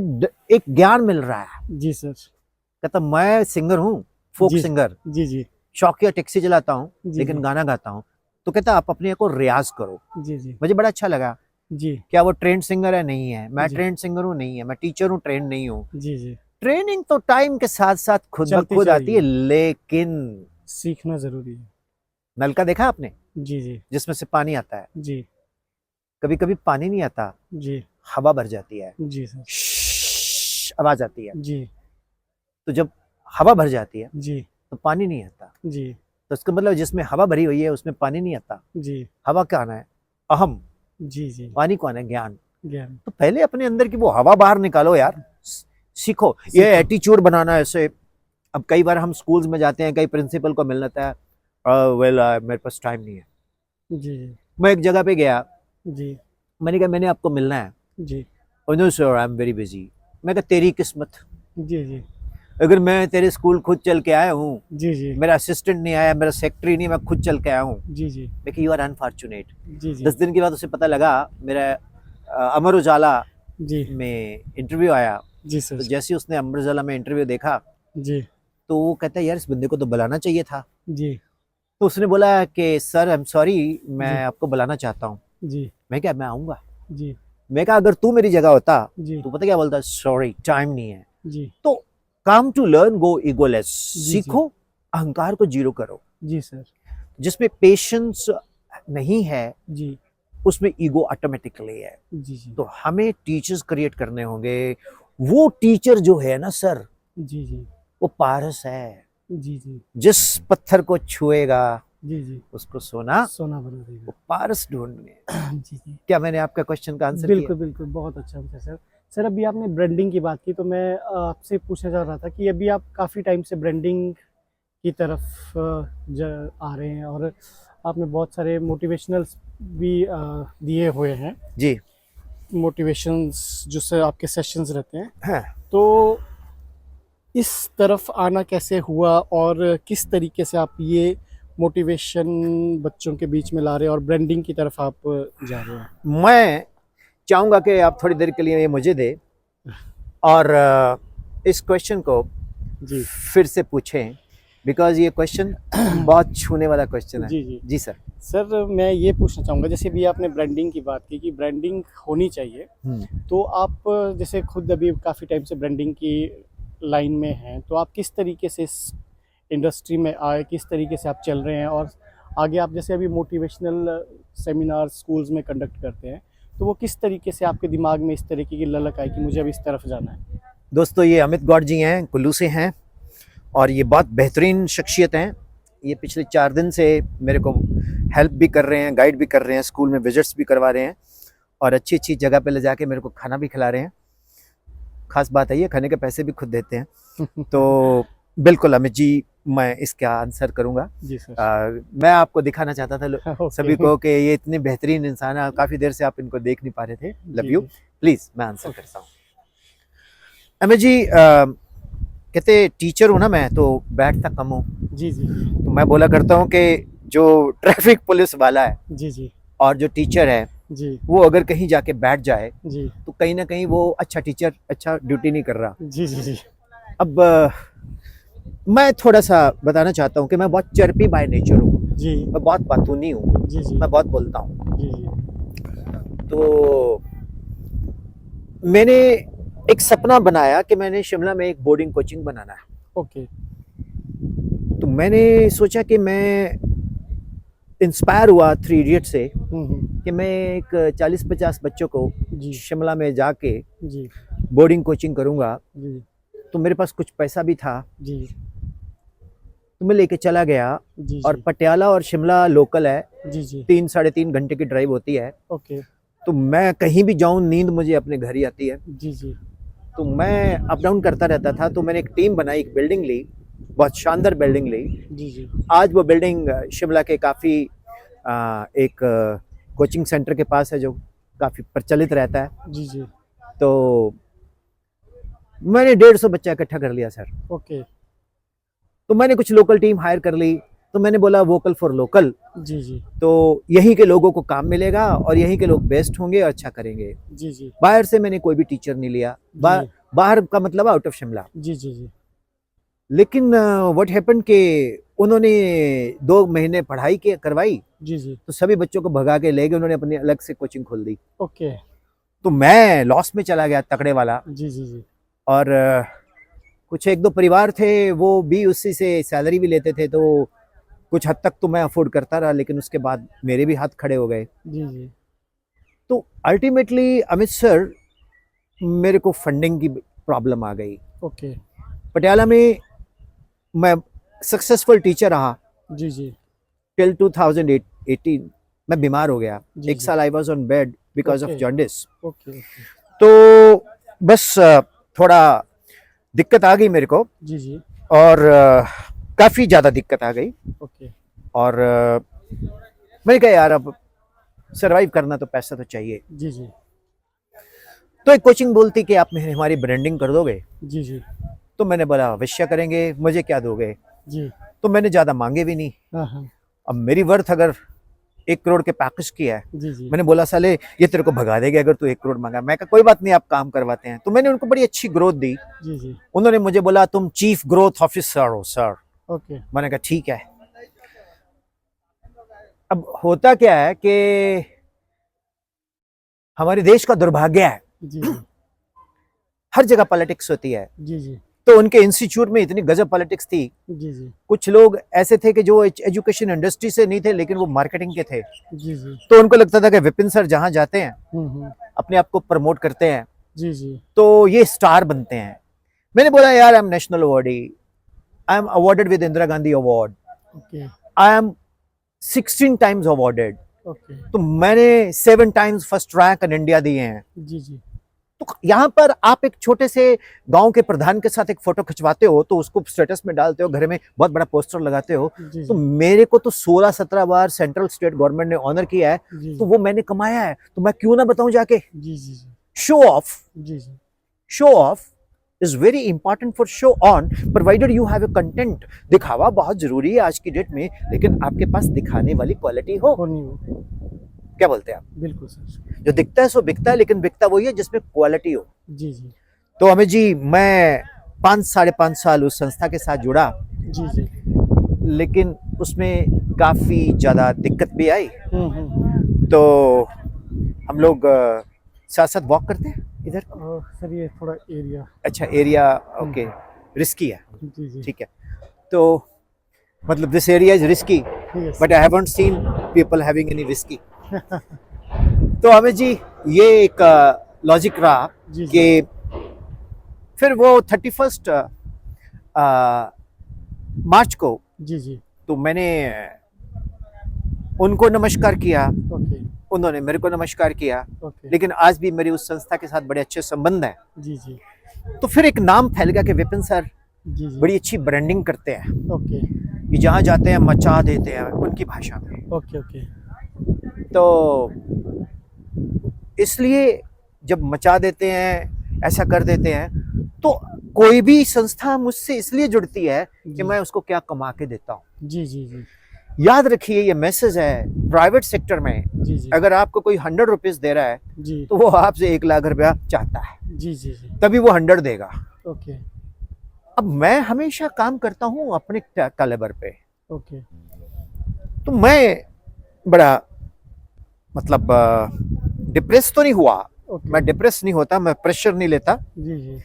एक ज्ञान मिल रहा है। जी सर। कहता, मैं सिंगर हूँ, फोक जी सिंगर, जी जी शौकिया टैक्सी चलाता हूँ, जी लेकिन जी गाना गाता हूँ। तो कहता, आप अपने को रियाज करो। जी जी मुझे बड़ा अच्छा लगा। जी क्या वो ट्रेंड सिंगर है? नहीं है। मैं जी ट्रेंड सिंगर हूँ? नहीं है। मैं टीचर हूँ? ट्रेंड नहीं हूँ। जी जी। ट्रेनिंग तो टाइम के साथ साथ खुद ब चलती खुद आती है, जाएगी। लेकिन सीखना जरूरी है। नलका देखा आपने, जी जी जिसमें से पानी आता है? जी कभी कभी पानी नहीं आता, जी हवा भर जाती है, जी सर। आवाज आती है। जी तो जब हवा भर जाती है जी तो पानी नहीं आता। जी तो इसका मतलब जिसमें हवा भरी हुई है उसमें पानी नहीं आता। जी हवा क्या आना है? अहम। जी जी। पानी को आना है ज्ञान। ज्ञान। तो पहले अपने अंदर की वो हवा बाहर निकालो यार, सीखो। ये सीखो। एटीट्यूड बनाना ऐसे। अब कई बार हम स्कूल्स में जाते हैं, कई प्रिंसिपल को मिलना था, वेल मेरे पास टाइम नहीं है। जी जी मैं एक जगह पे गया, जी मैंने कहा मैंने आपको मिलना है। जी no sir, I am very busy. मैं कहा, तेरी किस्मत, जी जी अगर मैं तेरे स्कूल खुद चल के आया हूँ, जी जी मेरा असिस्टेंट नहीं आया, मेरा सेक्रेटरी नहीं, मैं खुद चल के आया हूँ। जी जी देखिए, यू आर अनफॉर्चुनेट। जी जी 10 दिन के बाद उसे पता लगा, मेरा अमर उजाला जी में इंटरव्यू आया। जी तो सर। जैसे ही उसने अमर उजाला में इंटरव्यू देखा, जी तो वो कहता है, यार इस बंदे को तो बुलाना चाहिए था। जी तो उसने बोला कि सर आई एम सॉरी, मैं जी आपको बुलाना चाहता हूँ। जी मैं क्या, मैं आऊँगा। जी मैं कहा, अगर तू मेरी जगह होता जी तो पता क्या बोलता? सॉरी, टाइम नहीं है। जी तो काम टू लर्न, गो ईगोलेस। जी सीखो, अहंकार को जीरो करो। जी सर। जिसमें पेशेंस नहीं है, जी उसमें ईगो ऑटोमेटिकली है। जी जी तो हमें टीचर्स क्रिएट करने होंगे। वो टीचर जो है ना सर, जी जी वो पारस है। जी जी जिस पत्थर को छुएगा जी जी उसको सोना सोना बना वो देगा। पारस ढूंढने। जी जी। क्या मैंने आपका क्वेश्चन का आंसर किया? बिल्कुल बहुत अच्छा आंसर सर। सर अभी आपने ब्रांडिंग की बात की, तो मैं आपसे पूछना चाह रहा था कि अभी आप काफ़ी टाइम से ब्रांडिंग की तरफ आ रहे हैं, और आपने बहुत सारे मोटिवेशनल्स भी दिए हुए हैं, जी मोटिवेशंस जो सर आपके सेशंस रहते हैं। हाँ। तो इस तरफ आना कैसे हुआ, और किस तरीके से आप ये मोटिवेशन बच्चों के बीच में ला रहे हैं और ब्रांडिंग की तरफ आप जा रहे हैं? मैं चाहूंगा कि आप थोड़ी देर के लिए ये मुझे दे और इस क्वेश्चन को जी फिर से पूछें, बिकॉज ये क्वेश्चन बहुत छूने वाला क्वेश्चन है। जी जी जी सर। सर, मैं ये पूछना चाहूँगा, जैसे भी आपने ब्रांडिंग की बात की कि ब्रांडिंग होनी चाहिए, तो आप जैसे खुद अभी काफ़ी टाइम से ब्रांडिंग की लाइन में हैं, तो आप किस तरीके से इस इंडस्ट्री में आए, किस तरीके से आप चल रहे हैं, और आगे आप जैसे अभी मोटिवेशनल सेमिनार स्कूल्स में कंडक्ट करते हैं, तो वो किस तरीके से आपके दिमाग में इस तरीके की ललक आई कि मुझे अब इस तरफ जाना है? दोस्तों, ये अमित गौड़ जी हैं, कुल्लू से हैं, और ये बहुत बेहतरीन शख्सियत हैं। ये पिछले 4 दिन से मेरे को हेल्प भी कर रहे हैं, गाइड भी कर रहे हैं, स्कूल में विजिट्स भी करवा रहे हैं, और अच्छी अच्छी जगह पे ले जाके मेरे को खाना भी खिला रहे हैं। खास बात है, ये खाने के पैसे भी खुद देते हैं। तो बिल्कुल अमित जी, मैं इसका आंसर करूंगा। जी सर। मैं आपको दिखाना चाहता था ओके। सभी को कि ये इतने बेहतरीन इंसान है, काफ़ी देर से आप इनको देख नहीं पा रहे थे। Love ji you. जी प्लीज़ मैं आंसर करता हूँ। अमित जी, कहते टीचर हूँ ना मैं, तो बैठता कम हूँ। जी जी तो मैं बोला करता हूँ कि जो ट्रैफिक पुलिस वाला है जी जी और जो टीचर है, जी, वो अगर कहीं जाके बैठ जाए जी, तो कहीं ना कहीं वो अच्छा टीचर अच्छा ड्यूटी नहीं कर रहा। जी, जी, जी, अब मैं थोड़ा सा बताना चाहता हूँ कि मैं बहुत चर्पी बाय नेचर हूँ, जी, मैं बहुत बातूनी हूँ, जी, जी, मैं बहुत बोलता हूँ। जी, जी, तो मैंने एक सपना बनाया कि मैंने शिमला में एक बोर्डिंग कोचिंग बनाना है। ओके, तो मैंने सोचा कि मैं इंस्पायर हुआ थ्री इडियट से कि मैं एक 40-50 बच्चों को जी, शिमला में जाके जी, बोर्डिंग कोचिंग करूँगा। जी, तो मेरे पास कुछ पैसा भी था, जी, तो मैं लेके चला गया। जी, और जी, पटियाला और शिमला लोकल है, जी, जी, 3-3.5 घंटे की ड्राइव होती है। ओके, तो मैं कहीं भी जाऊँ नींद मुझे अपने घर ही आती है। जी, जी, तो मैं अप डाउन करता रहता था। तो मैंने एक टीम बनाई, एक बिल्डिंग ली, बहुत शानदार बिल्डिंग ली। जी, जी, आज वो बिल्डिंग शिमला के काफ़ी एक कोचिंग सेंटर के पास है जो काफ़ी प्रचलित रहता है। जी, जी, तो मैंने 150 बच्चा इकट्ठा कर लिया सर। ओके, तो मैंने कुछ लोकल टीम हायर कर ली। तो मैंने बोला वोकल फॉर लोकल, जी, जी, तो यहीं के लोगों को काम मिलेगा और यहीं के लोग बेस्ट होंगे और अच्छा करेंगे। जी, जी, बाहर से मैंने कोई भी टीचर नहीं लिया। जी, बाहर का मतलब आउट ऑफ शिमला। जी, जी, जी, लेकिन व्हाट हैपेंड कि उन्होंने 2 महीने पढ़ाई की करवाई, जी, जी, तो सभी बच्चों को भगा के ले गए। उन्होंने अपनी अलग से कोचिंग खोल दी। ओके, तो मैं लॉस में चला गया तकड़े वाला। जी, जी, जी, और कुछ एक दो परिवार थे वो भी उसी से सैलरी भी लेते थे, तो कुछ हद तक तो मैं अफोर्ड करता रहा, लेकिन उसके बाद मेरे भी हाथ खड़े हो गए। जी, जी, तो अल्टीमेटली अमित सर, मेरे को फंडिंग की प्रॉब्लम आ गई। ओके, पटियाला में मैं सक्सेसफुल टीचर रहा जी, जी, टिल 2018। मैं बीमार हो गया जी, एक जी, साल। I was on bed because of okay, jaundice. Okay, okay, तो बस थोड़ा दिक्कत आ गई मेरे को। जी, जी, और काफ़ी ज़्यादा दिक्कत आ गई। ओके, और मैंने कहा यार अब सरवाइव करना तो पैसा तो चाहिए। जी, जी, तो एक कोचिंग बोलती कि आप हमारी ब्रांडिंग कर दोगे। जी, जी, तो मैंने बोला अवश्य करेंगे, मुझे क्या दोगे। जी, तो मैंने ज़्यादा मांगे भी नहीं। हाँ, हाँ, अब मेरी वर्थ अगर 1 करोड़ के पैकेज की है, जी, जी, मैंने बोला साले ये तेरे को भगा देगा अगर तू 1 करोड़ मांगा। मैं कहा कोई बात नहीं, आप काम करवाते हैं। तो मैंने उनको बड़ी अच्छी ग्रोथ दी। जी, जी, उन्होंने मुझे बोला तुम चीफ ग्रोथ ऑफिसर हो सर। ओके, मैंने कहा ठीक है। अब होता क्या है कि हमारे देश का दुर्भाग्य है, जी, जी, हर जगह पॉलिटिक्स होती है। जी, जी, तो उनके इंस्टीट्यूट में इतनी गजब पॉलिटिक्स थी। जी, जी, कुछ लोग ऐसे थे कि जो एजुकेशन इंडस्ट्री से नहीं थे, लेकिन वो मार्केटिंग के थे। जी, जी, तो उनको लगता था कि विपिन सर जहां जाते हैं हुँ, अपने आप को प्रमोट करते हैं जी, जी, तो ये स्टार बनते हैं। मैंने बोला यार I am national awardee, I am awarded with Indira Gandhi award, okay, I am 16 times awarded. Okay, तो मैंने 7 times first rank in India दिए हैं। जी, जी, तो यहाँ पर आप एक छोटे से गांव के प्रधान के साथ एक फोटो खिंचवाते हो तो उसको स्टेटस में डालते हो, घर में बहुत बड़ा पोस्टर लगाते हो। जी, तो जी, मेरे को तो 16-17 बार सेंट्रल स्टेट गवर्नमेंट ने ऑनर किया है। जी, तो वो मैंने कमाया है, तो मैं क्यों ना बताऊं जाके। जी, जी, जी, शो ऑफ, जी, जी, show off is very important for show on, provided you have a content. दिखावा बहुत जरूरी है आज की डेट में, लेकिन आपके पास दिखाने वाली क्वालिटी हो। होनी हो, क्या बोलते हैं आप? बिल्कुल सर, जो दिखता है सो बिकता है, लेकिन बिकता वही है जिसमें क्वालिटी हो। जी, जी, तो अमित जी, मैं 5-5.5 साल उस संस्था के साथ जुड़ा, जी, जी, लेकिन उसमें काफ़ी ज़्यादा दिक्कत भी आई। हुँ, तो हम लोग साथ साथ वॉक करते हैं इधर। सर ये थोड़ा एरिया, अच्छा एरिया, ओके, रिस्की है, जी, जी, ठीक है। तो मतलब this area is risky, yes, but I haven't seen people having any risky. तो अमित जी, ये एक लॉजिक रहा जी, जी, कि फिर वो 31 मार्च को जी, जी, तो मैंने उनको नमस्कार किया, ओके, उन्होंने मेरे को नमस्कार किया। ओके, लेकिन आज भी मेरी उस संस्था के साथ बड़े अच्छे संबंध हैं। जी, जी, तो फिर एक नाम फैल गया कि विपिन सर जी, जी, बड़ी अच्छी ब्रांडिंग करते हैं, ओके, ये जहाँ जाते हैं मचा देते हैं उनकी भाषा में। ओके, ओके, तो इसलिए जब मचा देते हैं, ऐसा कर देते हैं, तो कोई भी संस्था मुझसे इसलिए जुड़ती है कि जी, मैं उसको क्या कमा के देता हूँ। जी, जी, जी, याद रखिए ये मैसेज है प्राइवेट सेक्टर में, जी जी अगर आपको कोई 100 रुपीज दे रहा है जी तो वो आपसे 1 लाख रुपया चाहता है, जी जी जी तभी वो 100 देगा। ओके अब मैं हमेशा काम करता हूँ अपने कैलिबर पे, ओके तो मैं बड़ा मतलब डिप्रेस तो नहीं हुआ, ओके मैं डिप्रेस नहीं होता, मैं प्रेशर नहीं लेता, जी जी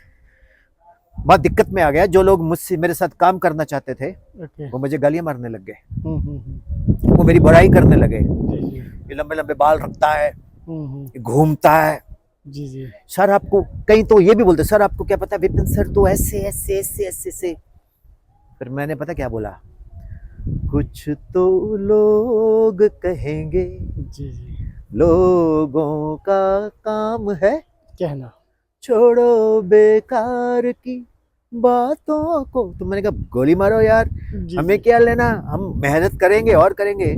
बहुत दिक्कत में आ गया। जो लोग मुझसे मेरे साथ काम करना चाहते थे ओके वो मुझे गालियां मारने लग गए, हम्म। वो मेरी बुराई करने लगे। जी जी ये लंबे लंबे बाल रखता है, हम्म। ये घूमता है, जी जी सर आपको, कहीं तो ये भी बोलते सर आपको क्या पता विपिन सर तो ऐसे ऐसे ऐसे ऐसे से। फिर मैंने पता क्या बोला, कुछ तो लोग कहेंगे, जी जी लोगों का काम है, कहना छोड़ो बेकार की बातों को। तो मैंने कहा गोली मारो यार, जी हमें जी क्या लेना, हम मेहनत करेंगे और करेंगे।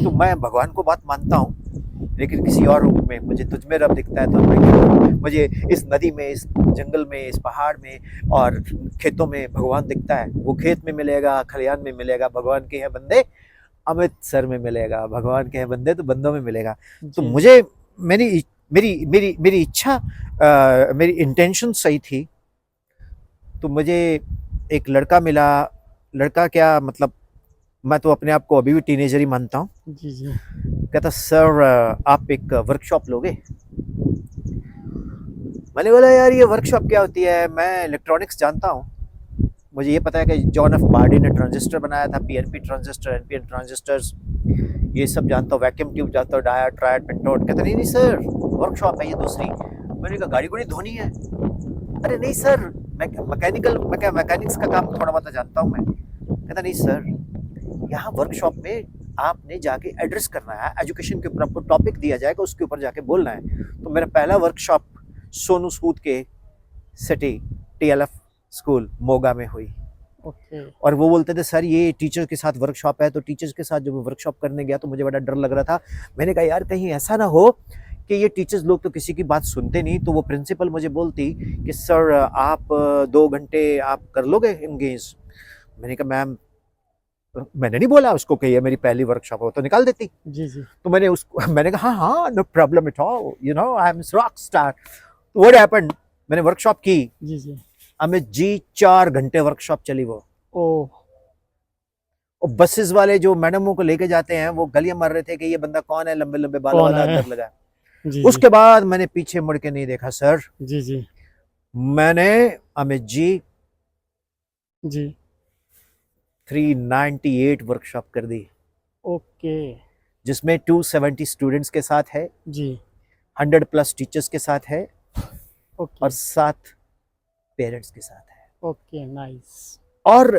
तो मैं भगवान को बात मानता हूँ, लेकिन किसी और रूप में मुझे तुझ में रब दिखता है तो मुझे इस नदी में, इस जंगल में, इस पहाड़ में और खेतों में भगवान दिखता है। वो खेत में मिलेगा, खलियान में मिलेगा, भगवान के हैं बंदे अमृतसर में मिलेगा, भगवान के हैं बंदे तो बंदों में मिलेगा। तो जी मुझे मेरी मेरी मेरी मेरी इच्छा, मेरी इंटेंशन सही थी। तो मुझे एक लड़का मिला, लड़का क्या मतलब, मैं तो अपने आप को अभी भी टीनेजर ही मानता हूँ। जी जी कहता सर आप एक वर्कशॉप लोगे। मैंने बोला यार ये वर्कशॉप क्या होती है, मैं इलेक्ट्रॉनिक्स जानता हूँ, मुझे ये पता है कि जॉन एफ बार्डी ने ट्रांजिस्टर बनाया था, पीएनपी ट्रांजिस्टर, एनपीएन ट्रांजिस्टर्स, ये सब जानता हूँ, वैक्यूम ट्यूब जानता हूँ, डायोड, ट्रायड, पेंटोड। कहता नहीं नहीं सर वर्कशॉप है ये दूसरी। मैंने कहा गाड़ी गुड़ी धोनी है। अरे नहीं सर मैकेनिक्स का काम थोड़ा बहुत जानता हूँ मैं। कहता नहीं सर यहाँ वर्कशॉप में आपने जाके एड्रेस करना है, एजुकेशन के ऊपर आपको टॉपिक दिया जाएगा, उसके ऊपर जाके बोलना है। तो मेरा पहला वर्कशॉप सोनू सूद के सिटी टीएलएफ स्कूल मोगा में हुई। ओके और वो बोलते थे सर ये टीचर के साथ वर्कशॉप है। तो टीचर्स के साथ जब मैं वर्कशॉप करने गया तो मुझे बड़ा डर लग रहा था। मैंने कहा यार कहीं ऐसा ना हो कि ये टीचर्स लोग तो किसी की बात सुनते नहीं। तो वो प्रिंसिपल मुझे बोलती कि सर आप 2 घंटे आप कर लोगे एंगेज। मैंने कहा मैम, मैंने नहीं बोला उसको कि ये मेरी पहली वर्कशॉप हो तो निकाल देती। जी जी तो मैंने उसको मैंने कहा हाँ हाँ no problem at all, you know I am rock star. What happened, मैंने वर्कशॉप की, जी जी अमित जी 4 घंटे वर्कशॉप चली वो। ओ और बसेस वाले जो मैडमों को लेके जाते हैं वो गलियां मार रहे थे कि ये बंदा कौन है, लंबे लंबे बालों कौन वाला है अंदर लगा। जी उसके बाद मैंने पीछे मुड़ के नहीं देखा सर। जी जी मैंने अमित जी जी 398 वर्कशॉप कर दी, ओके जिसमें 270 स्टूडेंट्स के साथ है, जी 100+ टीचर्स के साथ है ओके और 7 पेरेंट्स के साथ है। ओके नाइस और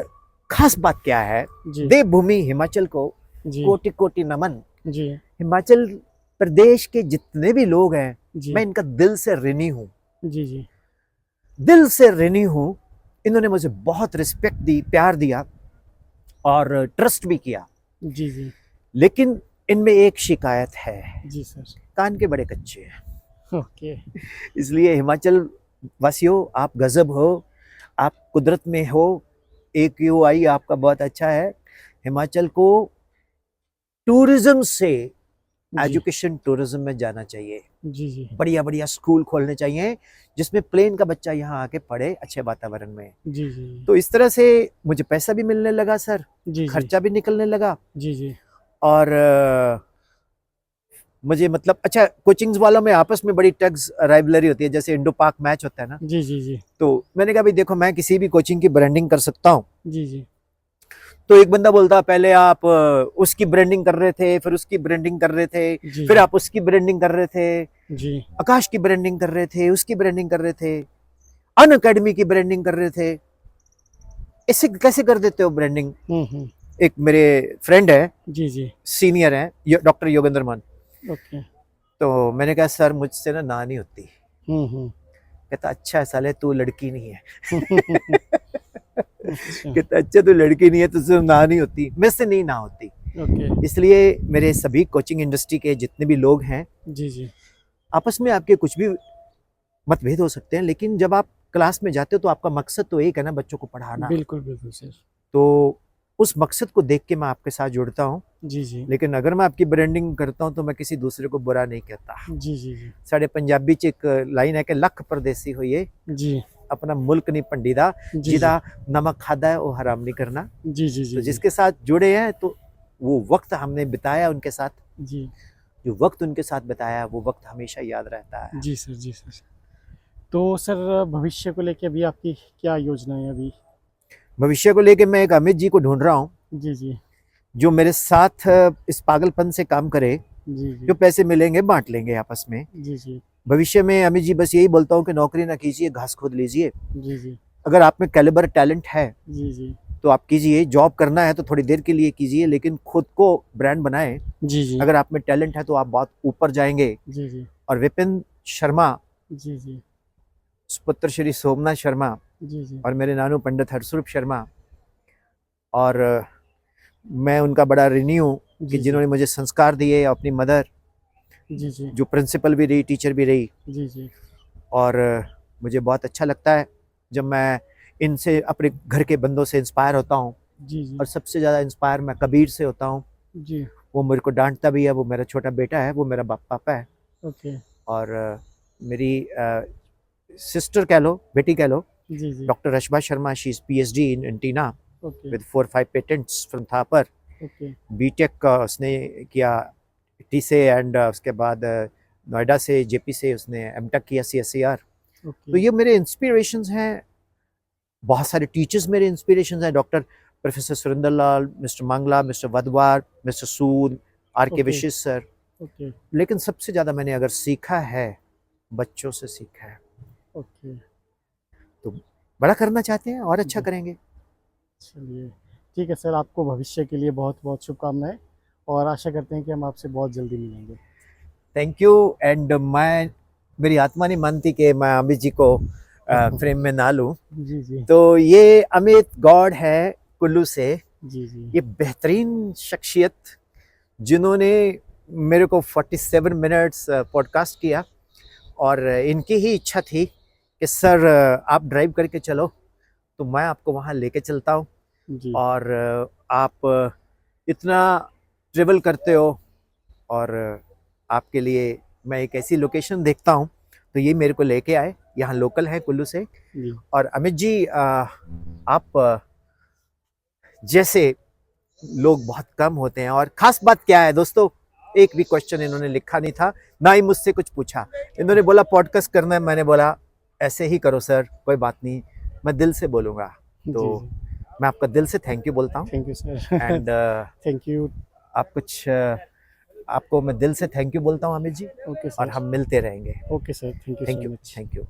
खास बात क्या है, जी देवभूमि हिमाचल को जी कोटि कोटि नमन। जी हिमाचल प्रदेश के जितने भी लोग हैं जी मैं इनका दिल से ऋणी हूँ, जी जी दिल से ऋणी हूँ। इन्होंने मुझे बहुत रिस्पेक्ट दी, प्यार दिया और ट्रस्ट भी किया। जी जी लेकिन इनमें एक शिकायत है, जी सर कान के बड़े कच्चे हैं। ओके इसलिए हिमाचल वासियों आप गजब हो, आप कुदरत में हो, AQI आपका बहुत अच्छा है। हिमाचल को टूरिज्म से जी एजुकेशन टूरिज्म में जाना चाहिए, जी जी बढ़िया बढ़िया स्कूल खोलने चाहिए जिसमें प्लेन का बच्चा यहाँ आके पढ़े अच्छे वातावरण में। जी जी तो इस तरह से मुझे पैसा भी मिलने लगा सर, जी खर्चा भी निकलने लगा। जी जी और मुझे मतलब अच्छा, कोचिंग्स वालों में आपस में बड़ी टग्स राइवलरी होती है, जैसे इंडो पाक मैच होता है ना। जी जी जी तो मैंने कहा भाई देखो मैं किसी भी कोचिंग की ब्रांडिंग कर सकता हूँ। जी जी तो एक बंदा बोलता पहले आप उसकी ब्रांडिंग कर रहे थे, फिर उसकी ब्रांडिंग कर रहे थे, जी फिर आप उसकी ब्रांडिंग कर रहे थे, जी आकाश की ब्रांडिंग कर रहे थे, उसकी ब्रांडिंग कर रहे थे, अन अकेडमी की ब्रांडिंग कर रहे थे। ऐसे कैसे कर देते हो ब्रांडिंग? एक मेरे फ्रेंड है, जी जी सीनियर है, डॉक्टर योगेंद्र मान। ओके तो मैंने कहा सर मुझसे ना नहीं होती। हम्म कहता अच्छा साले तू लड़की नहीं है। अच्छा कहता अच्छा तू लड़की नहीं है, तुझसे ना नहीं होती, मेरे से नहीं ना होती। ओके इसलिए मेरे सभी कोचिंग इंडस्ट्री के जितने भी लोग हैं, जी जी आपस में आपके कुछ भी मतभेद हो सकते हैं, लेकिन जब आप क्लास में जाते हो तो आपका मकसद तो एक है ना, बच्चों को पढ़ाना। बिल्कुल बिल्कुल सर तो उस मकसद को देख के मैं आपके साथ जुड़ता हूँ। जी, जी। लेकिन अगर मैं आपकी ब्रांडिंग करता हूँ तो मैं किसी दूसरे को बुरा नहीं कहता। जी, जी, जी। साढ़े पंजाबी च एक लाइन है कि लख परदेसी होइए जी, अपना मुल्क नहीं भंडीदा, जी, जी। जिदा नमक खाता है वो हराम नहीं करना। जी, जी, तो जी, जी। जिसके साथ जुड़े हैं तो वो वक्त हमने बिताया उनके साथ, जी। जो वक्त उनके साथ बिताया वो वक्त हमेशा याद रहता है। जी सर, जी सर। तो सर भविष्य को लेके अभी आपकी क्या योजनाएँ हैं अभी? भविष्य को लेके मैं एक अमित जी को ढूंढ रहा हूँ जी, जी। जो मेरे साथ इस पागलपन से काम करे। जी, जो जी। पैसे मिलेंगे बांट लेंगे आपस में। जी, जी। भविष्य में अमित जी बस यही बोलता हूँ कि नौकरी ना कीजिए, घास खोद लीजिए। जी, जी। अगर आप में कैलिबर टैलेंट है जी, जी। तो आप कीजिए। जॉब करना है तो थोड़ी देर के लिए कीजिए, लेकिन खुद को ब्रांड बनाएं। जी, जी। अगर आप में टैलेंट है तो आप बहुत ऊपर जाएंगे। जी, जी। और विपिन शर्मा, जी, जी। सुपुत्र श्री सोमनाथ शर्मा जी, जी। और मेरे नानू पंडित हरस्वरूप शर्मा, और मैं उनका बड़ा ऋणी हूँ कि जी, जी। जिन्होंने मुझे संस्कार दिए। अपनी मदर जी, जी। जो प्रिंसिपल भी रही, टीचर भी रही। जी, जी। और मुझे बहुत अच्छा लगता है जब मैं इनसे, अपने घर के बंदों से इंस्पायर होता हूँ। जी, जी। और सबसे ज़्यादा इंस्पायर मैं कबीर से होता हूँ। जी। वो मेरे को डांटता भी है, वो मेरा छोटा बेटा है, वो मेरा पापा है। ओके। और मेरी सिस्टर कह लो, बेटी कह लो, जी, जी। Doctor Rashba Sharma, she is PhD in टीना okay, with 4-5 patents from Thapar. Okay, BTech उसने किया टी से, एंड उसके बाद नोएडा से, जेपी से उसने एमटेक किया, CSIR। तो ओके, ये मेरे इंस्पिरेशंस हैं। बहुत सारे टीचर्स मेरे इंस्पिरेशंस हैं। डॉक्टर प्रोफेसर सुरेंद्र लाल, मिस्टर मंगला, मिस्टर वधवार, मिस्टर सूद, RK ओके, विशेष सर। ओके, लेकिन सबसे ज़्यादा मैंने अगर सीखा है, बच्चों से सीखा है। ओके। तो बड़ा करना चाहते हैं और अच्छा जी, करेंगे। चलिए, ठीक है सर, आपको भविष्य के लिए बहुत-बहुत शुभकामनाएँ और आशा करते हैं कि हम आपसे बहुत जल्दी मिलेंगे। Thank you. एंड मैं, मेरी आत्मा नहीं मानती कि मैं अमित जी को फ्रेम में ना लूं। जी, जी। तो ये अमित गॉड है कुल्लू से। जी, जी। ये बेहतरीन शख्सियत जिन्होंने मेरे को 47 मिनट्स पॉडकास्ट किया। और इनकी ही इच्छा थी कि सर आप ड्राइव करके चलो तो मैं आपको वहाँ लेके चलता हूँ। जी, और आप इतना ट्रेवल करते हो, और आपके लिए मैं एक ऐसी लोकेशन देखता हूँ तो ये मेरे को लेके आए। यहाँ लोकल है कुल्लू से। जी, और अमित जी आप जैसे लोग बहुत कम होते हैं। और ख़ास बात क्या है दोस्तों, एक भी क्वेश्चन इन्होंने लिखा नहीं था, ना ही मुझसे कुछ पूछा। इन्होंने बोला पॉडकास्ट करना है, मैंने बोला ऐसे ही करो सर, कोई बात नहीं, मैं दिल से बोलूँगा। तो जी, जी। मैं आपका दिल से थैंक यू बोलता हूँ। Thank you sir. And thank you. आप कुछ आपको मैं दिल से थैंक यू बोलता हूँ अमित जी। ओके और सर। हम मिलते रहेंगे। Okay sir, thank you thank so you, much. Thank you.